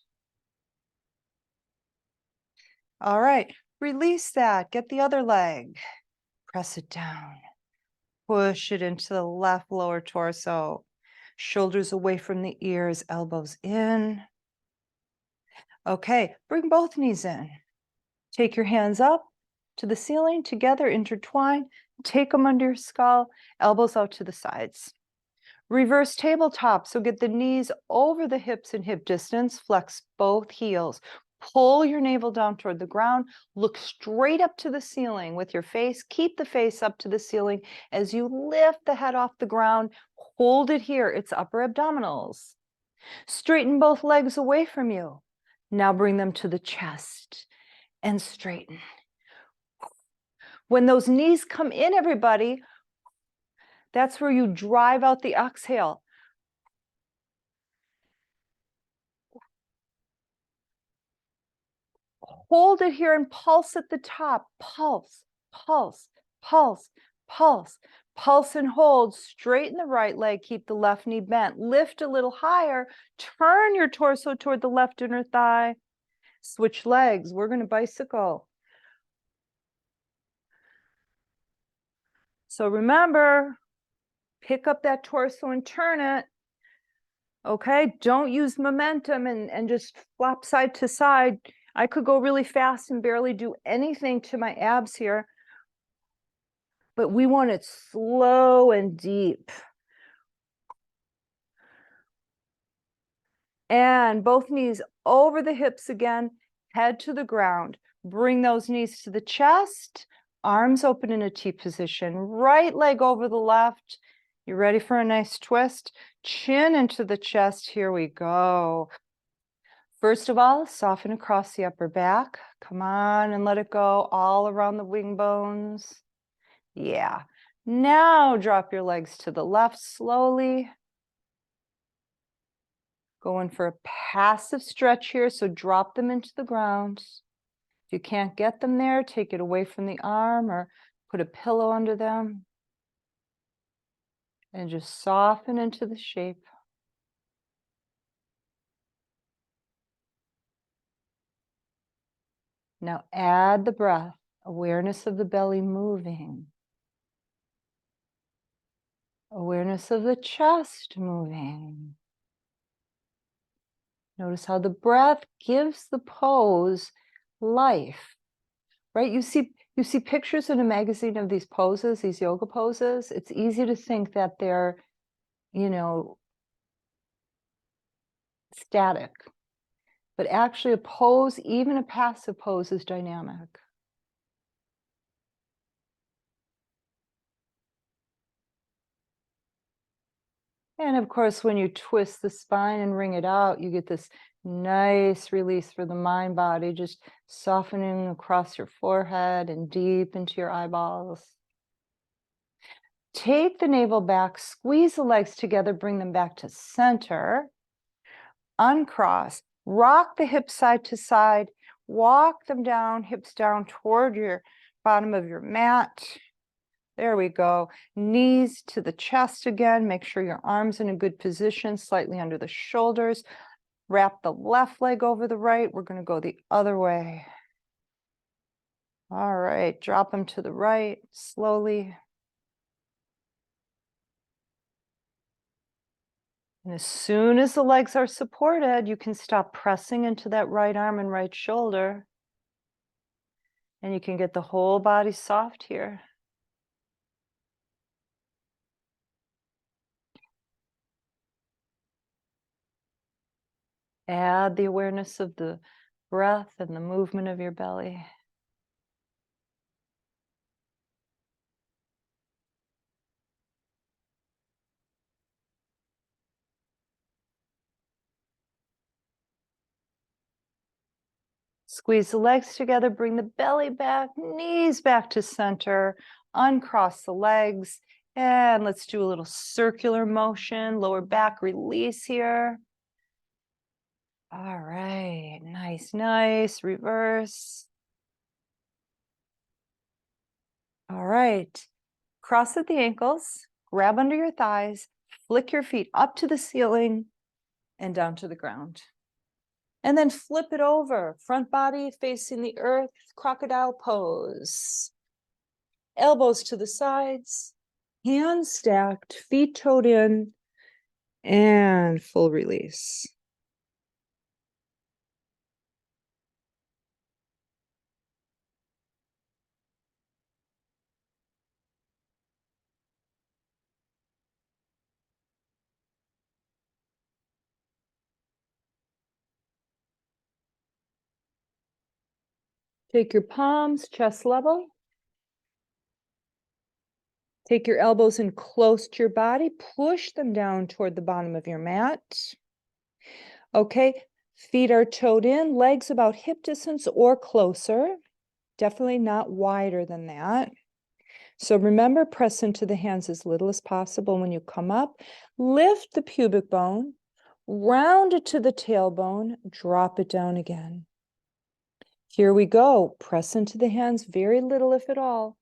All right. Release that. Get the other leg. Press it down. Push it into the left lower torso. Shoulders away from the ears, elbows in. Okay, bring both knees in. Take your hands up to the ceiling, together, intertwine. Take them under your skull, elbows out to the sides. Reverse tabletop, so get the knees over the hips in hip distance. Flex both heels. Pull your navel down toward the ground. Look straight up to the ceiling with your face. Keep the face up to the ceiling as you lift the head off the ground. Hold it here. It's upper abdominals. Straighten both legs away from you. Now bring them to the chest and straighten. When those knees come in, everybody, that's where you drive out the exhale. Hold it here and pulse at the top. Pulse, pulse, pulse, pulse. Pulse and hold. Straighten the right leg. Keep the left knee bent. Lift a little higher. Turn your torso toward the left inner thigh. Switch legs. We're going to bicycle. So remember, pick up that torso and turn it. Okay, don't use momentum and just flop side to side. I could go really fast and barely do anything to my abs here, but we want it slow and deep. And both knees over the hips again, head to the ground. Bring those knees to the chest, arms open in a T position, right leg over the left. You ready for a nice twist? Chin into the chest. Here we go. First of all, soften across the upper back. Come on and let it go all around the wing bones. Yeah. Now drop your legs to the left slowly. Going for a passive stretch here, so drop them into the ground. If you can't get them there, take it away from the arm or put a pillow under them. And just soften into the shape. Now add the breath, awareness of the belly moving. Awareness of the chest moving. Notice how the breath gives the pose life, right? You see pictures in a magazine of these poses, these yoga poses. It's easy to think that they're, static. But actually a pose, even a passive pose, is dynamic. And of course, when you twist the spine and wring it out, you get this nice release for the mind body, just softening across your forehead and deep into your eyeballs. Take the navel back, squeeze the legs together, bring them back to center. Uncross, rock the hips side to side, walk them down, hips down toward your bottom of your mat. There we go. Knees to the chest again. Make sure your arms in a good position, slightly under the shoulders. Wrap the left leg over the right. We're going to go the other way. All right, drop them to the right slowly. And as soon as the legs are supported, you can stop pressing into that right arm and right shoulder. And you can get the whole body soft here. Add the awareness of the breath and the movement of your belly. Squeeze the legs together, bring the belly back, knees back to center, uncross the legs, and let's do a little circular motion, lower back release here. All right, nice, reverse. All right, cross at the ankles, grab under your thighs, flick your feet up to the ceiling and down to the ground. And then flip it over, front body facing the earth, crocodile pose. Elbows to the sides, hands stacked, feet toed in, and full release. Take your palms chest level. Take your elbows in close to your body. Push them down toward the bottom of your mat. Okay, feet are toed in, legs about hip distance or closer. Definitely not wider than that. So remember, press into the hands as little as possible when you come up. Lift the pubic bone, round it to the tailbone, drop it down again. Here we go. Press into the hands, very little, if at all.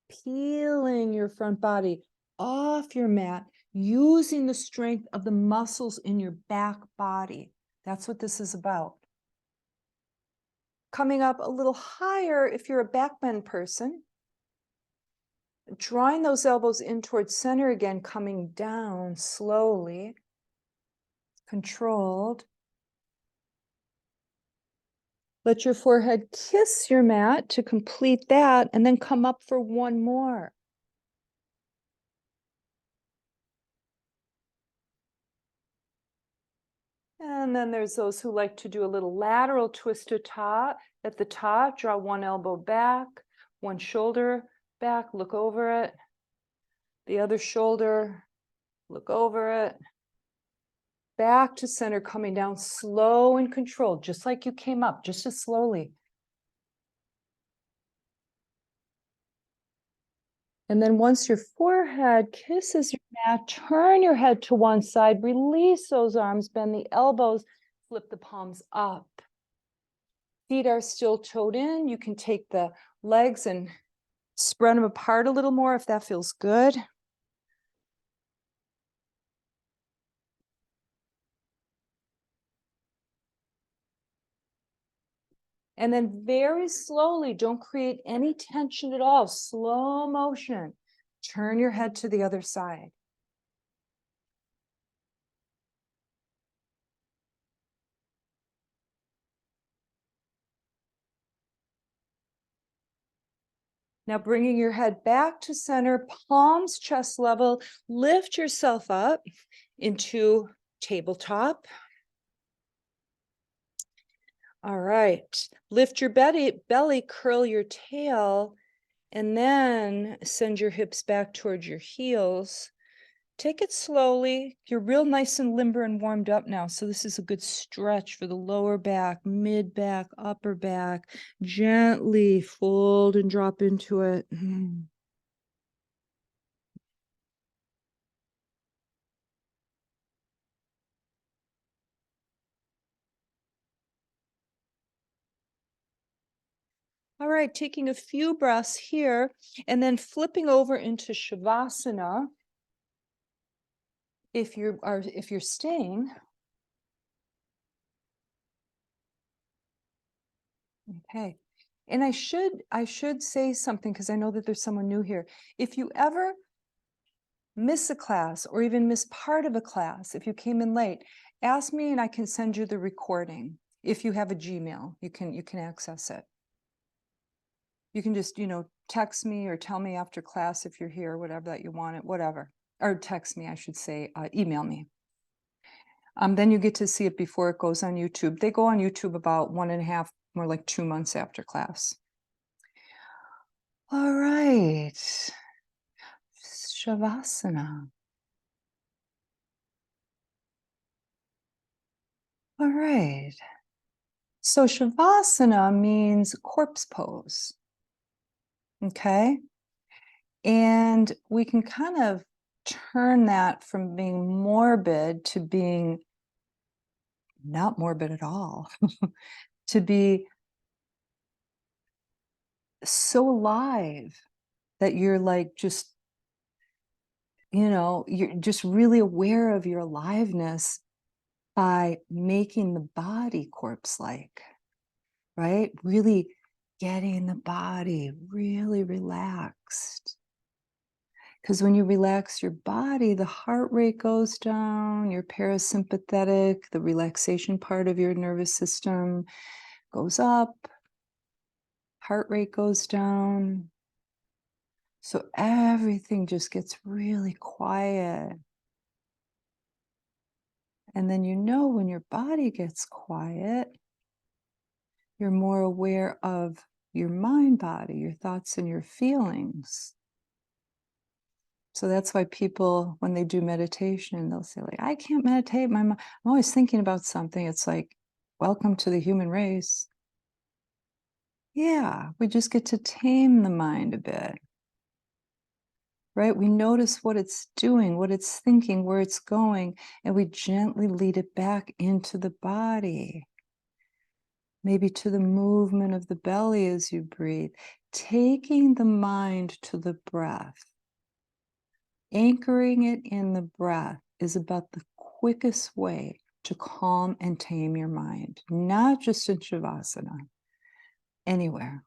Peeling your front body off your mat, using the strength of the muscles in your back body. That's what this is about. Coming up a little higher if you're a back bend person. Drawing those elbows in towards center again, coming down slowly, controlled. Let your forehead kiss your mat to complete that, and then come up for one more. And then there's those who like to do a little lateral twist to top. At the top, draw one elbow back, one shoulder back, look over it. The other shoulder, look over it. back to center, coming down slow and controlled, just like you came up, just as slowly. And then once your forehead kisses your mat, turn your head to one side, release those arms, bend the elbows, flip the palms up. Feet are still toed in. You can take the legs and spread them apart a little more if that feels good. And then very slowly, don't create any tension at all, slow motion. Turn your head to the other side. Now bringing your head back to center, palms chest level, lift yourself up into tabletop. All right, lift your belly, curl your tail, and then send your hips back towards your heels. Take it slowly. You're real nice and limber and warmed up now. So this is a good stretch for the lower back, mid back, upper back. Gently fold and drop into it. All right, taking a few breaths here and then flipping over into Shavasana. If you're staying. Okay. And I should say something because I know that there's someone new here. If you ever miss a class or even miss part of a class, if you came in late, ask me and I can send you the recording. If you have a Gmail, you can access it. You can just, text me or tell me after class if you're here, whatever that you want it, whatever. Or text me, I should say, email me. Then you get to see it before it goes on YouTube. They go on YouTube about 1.5, more like 2 months after class. All right. Shavasana. All right. So Shavasana means corpse pose. Okay. And we can kind of turn that from being morbid to being not morbid at all, to be so alive that you're like just, you're just really aware of your aliveness by making the body corpse-like, right? Really getting the body really relaxed. Because when you relax your body, the heart rate goes down, your parasympathetic, the relaxation part of your nervous system goes up, heart rate goes down. So everything just gets really quiet. And then when your body gets quiet, you're more aware of your mind body, your thoughts and your feelings. So that's why people, when they do meditation, they'll say, like, I can't meditate. I'm always thinking about something. It's like, welcome to the human race. Yeah, we just get to tame the mind a bit, right? We notice what it's doing, what it's thinking, where it's going, and we gently lead it back into the body. Maybe to the movement of the belly as you breathe, taking the mind to the breath. Anchoring it in the breath is about the quickest way to calm and tame your mind, not just in Shavasana, anywhere.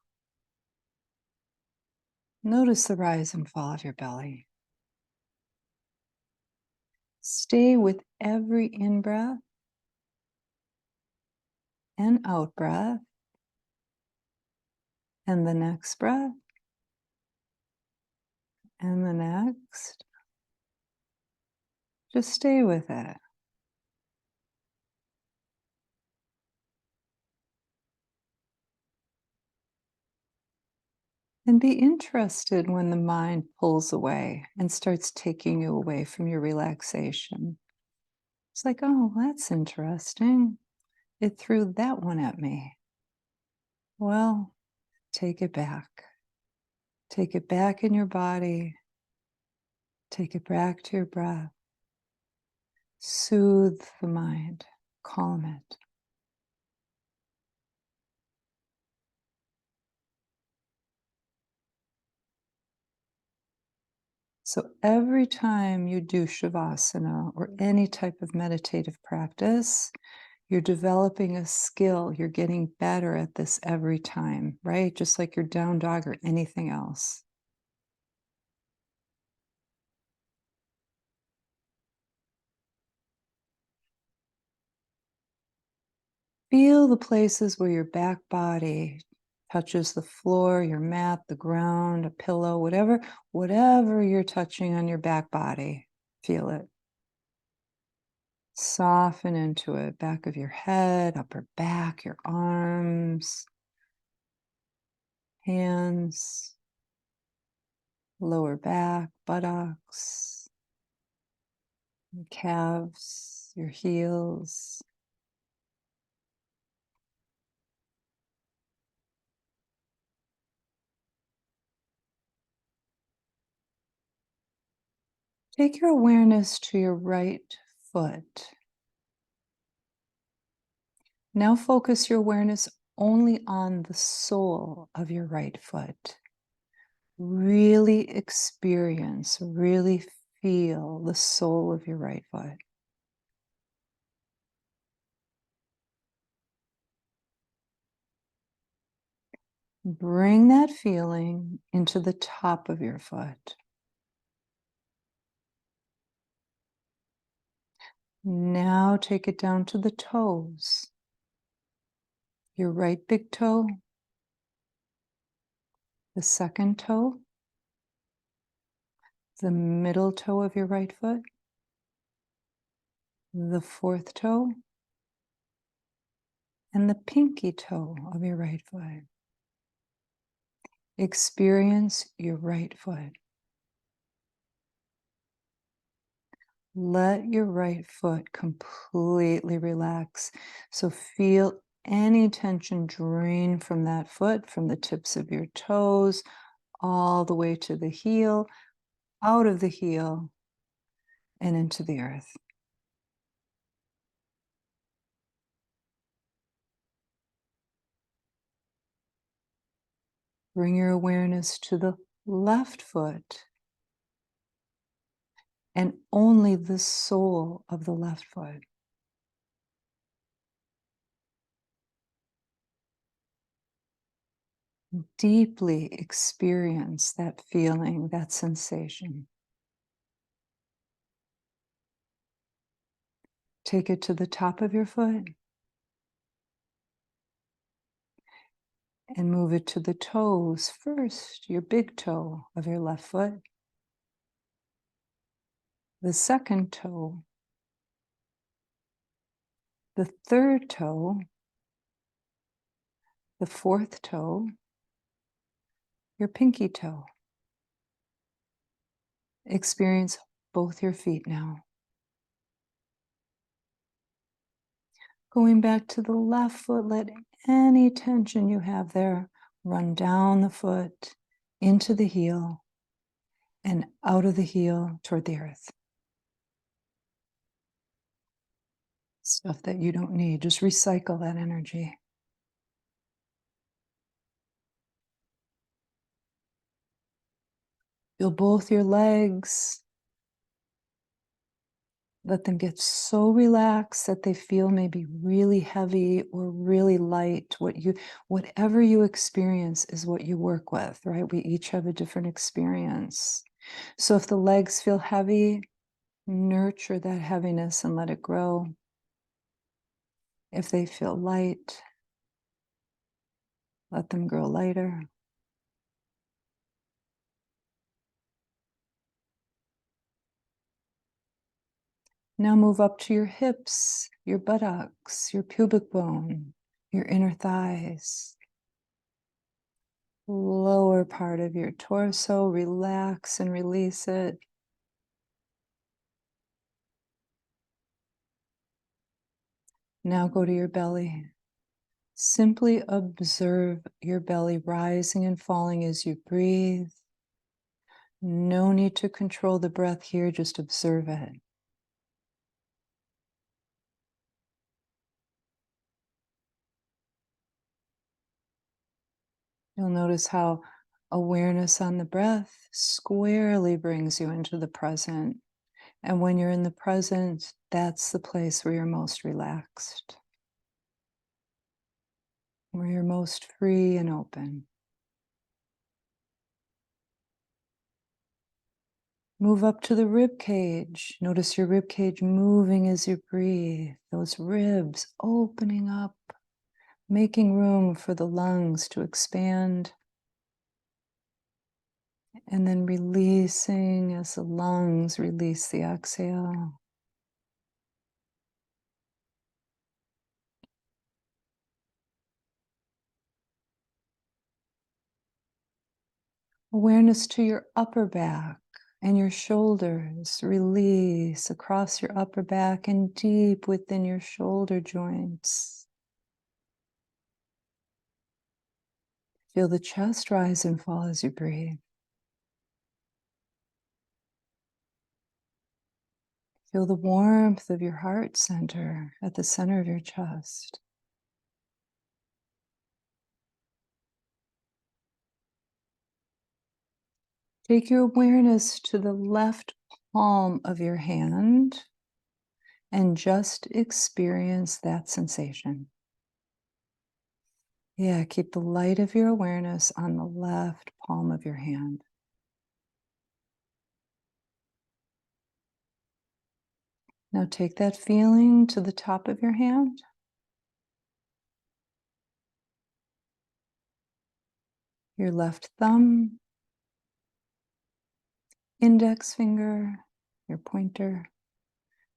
Notice the rise and fall of your belly. Stay with every in-breath and out-breath, and the next breath, and the next. Just stay with it. And be interested when the mind pulls away and starts taking you away from your relaxation. It's like, oh, that's interesting. It threw that one at me. Well, take it back. Take it back in your body. Take it back to your breath. Soothe the mind. Calm it. So every time you do shavasana or any type of meditative practice, you're developing a skill. You're getting better at this every time, right? Just like your down dog or anything else. Feel the places where your back body touches the floor, your mat, the ground, a pillow, whatever you're touching on your back body. Feel it. Soften into it. Back of your head, upper back, your arms, hands, lower back, buttocks, your calves, your heels. Take your awareness to your right foot. Now focus your awareness only on the sole of your right foot. Really experience, really feel the sole of your right foot. Bring that feeling into the top of your foot. Now take it down to the toes. Your right big toe, the second toe, the middle toe of your right foot, the fourth toe, and the pinky toe of your right foot. Experience your right foot. Let your right foot completely relax. So feel any tension drain from that foot, from the tips of your toes, all the way to the heel, out of the heel, and into the earth. Bring your awareness to the left foot and only the sole of the left foot. Deeply experience that feeling, that sensation. Take it to the top of your foot and move it to the toes first, your big toe of your left foot, the second toe, the third toe, the fourth toe, your pinky toe. Experience both your feet now. Going back to the left foot, let any tension you have there run down the foot, into the heel, and out of the heel toward the earth. Stuff that you don't need, just recycle that energy. Feel both your legs. Let them get so relaxed that they feel maybe really heavy or really light. Whatever you experience is what you work with, right? We each have a different experience. So if the legs feel heavy, nurture that heaviness and let it grow. If they feel light, let them grow lighter. Now move up to your hips, your buttocks, your pubic bone, your inner thighs. Lower part of your torso, relax and release it. Now go to your belly. Simply observe your belly rising and falling as you breathe. No need to control the breath here, just observe it. You'll notice how awareness on the breath squarely brings you into the present. And when you're in the present, that's the place where you're most relaxed, where you're most free and open. Move up to the rib cage. Notice your rib cage moving as you breathe. Those ribs opening up, making room for the lungs to expand. And then releasing as the lungs release the exhale. Awareness to your upper back and your shoulders. Release across your upper back and deep within your shoulder joints. Feel the chest rise and fall as you breathe. Feel the warmth of your heart center at the center of your chest. Take your awareness to the left palm of your hand and just experience that sensation. Yeah, keep the light of your awareness on the left palm of your hand. Now take that feeling to the top of your hand. Your left thumb, index finger, your pointer,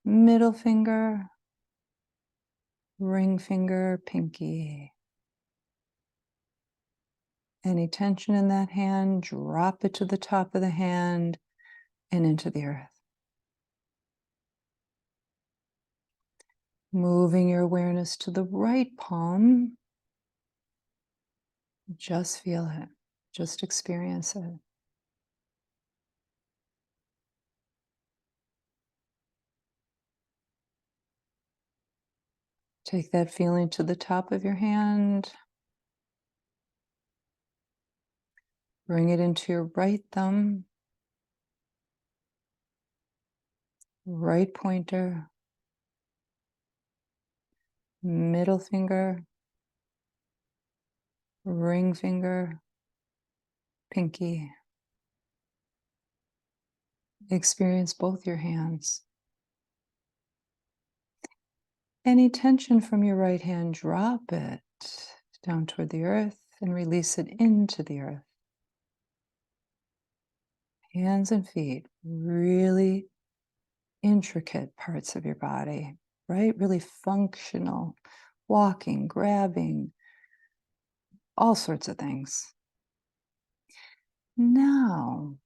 middle finger, ring finger, pinky. Any tension in that hand, drop it to the top of the hand and into the earth. Moving your awareness to the right palm. Just feel it. Just experience it. Take that feeling to the top of your hand. Bring it into your right thumb, right pointer, middle finger, ring finger, pinky. Experience both your hands. Any tension from your right hand, drop it down toward the earth and release it into the earth. Hands and feet, really intricate parts of your body, right? Really functional, walking, grabbing, all sorts of things. Now,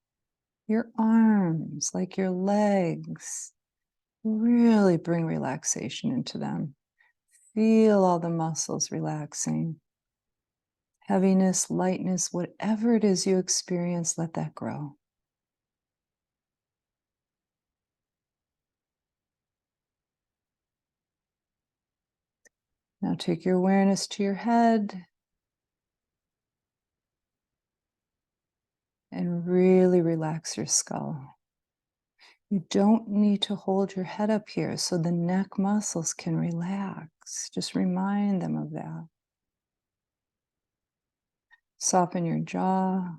your arms, like your legs, really bring relaxation into them. Feel all the muscles relaxing. Heaviness, lightness, whatever it is you experience, let that grow. Now take your awareness to your head and really relax your skull. You don't need to hold your head up here so the neck muscles can relax. Just remind them of that. Soften your jaw.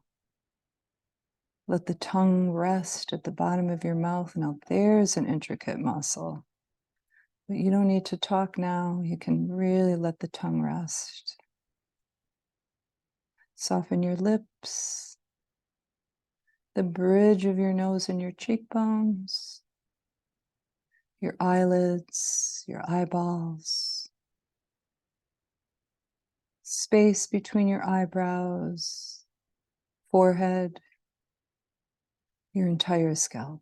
Let the tongue rest at the bottom of your mouth. Now there's an intricate muscle. But you don't need to talk now. You can really let the tongue rest. Soften your lips, the bridge of your nose and your cheekbones, your eyelids, your eyeballs, space between your eyebrows, forehead, your entire scalp.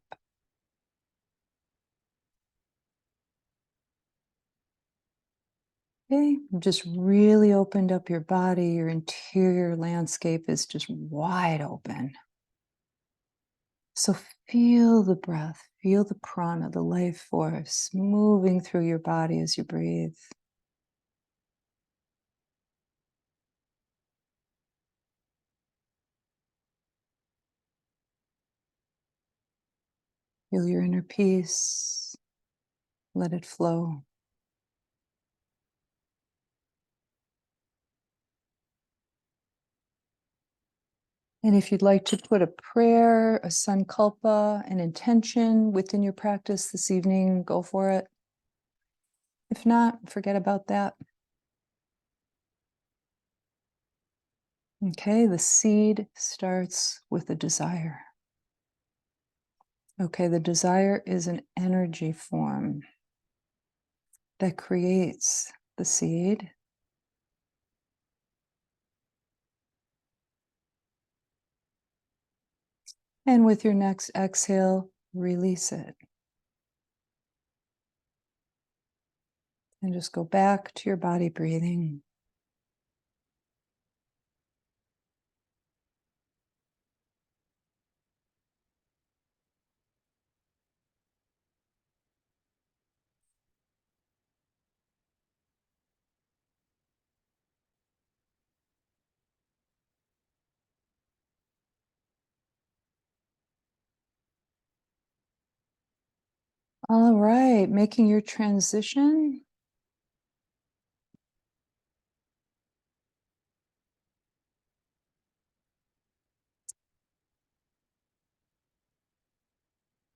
Okay, just really opened up your body. Your interior landscape is just wide open. So feel the breath, feel the prana, the life force moving through your body as you breathe. Feel your inner peace. Let it flow. And if you'd like to put a prayer, a sankalpa, an intention within your practice this evening, go for it. If not, forget about that. Okay, the seed starts with a desire. Okay, the desire is an energy form that creates the seed. And with your next exhale, release it. And just go back to your body breathing. All right, making your transition.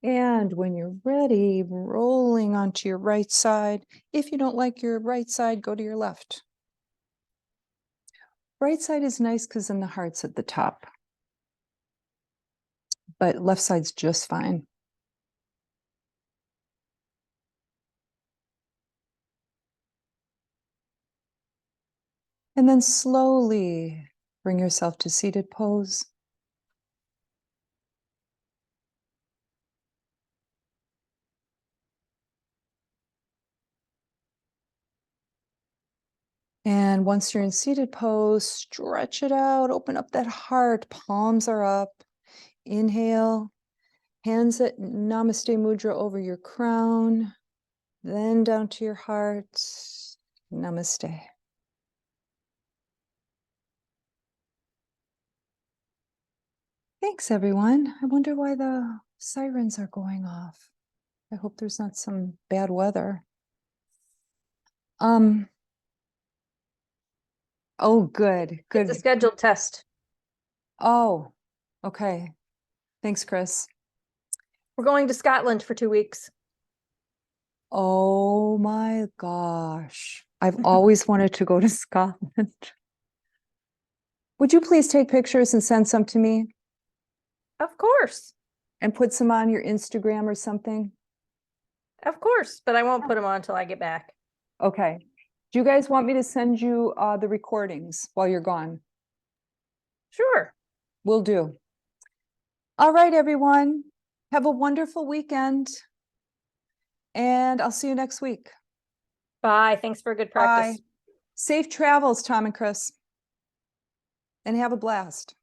And when you're ready, rolling onto your right side. If you don't like your right side, go to your left. Right side is nice because then the heart's at the top. But left side's just fine. And then slowly bring yourself to seated pose. And once you're in seated pose, stretch it out, open up that heart, palms are up. Inhale, hands at Namaste Mudra over your crown, then down to your heart. Namaste. Thanks, everyone. I wonder why the sirens are going off. I hope there's not some bad weather. Oh, good, It's a good. scheduled test. Oh, okay. Thanks, Chris. We're going to Scotland for 2 weeks. Oh my gosh. I've always wanted to go to Scotland. Would you please take pictures and send some to me Of course. and put some on your Instagram or something? Of course. But I won't put them on until I get back. Okay. Do you guys want me to send you the recordings while you're gone? Sure. Will do. All right, everyone. Have a wonderful weekend. And I'll see you next week. Bye. Thanks for a good Bye. practice. Safe travels, Tom and Chris. And have a blast.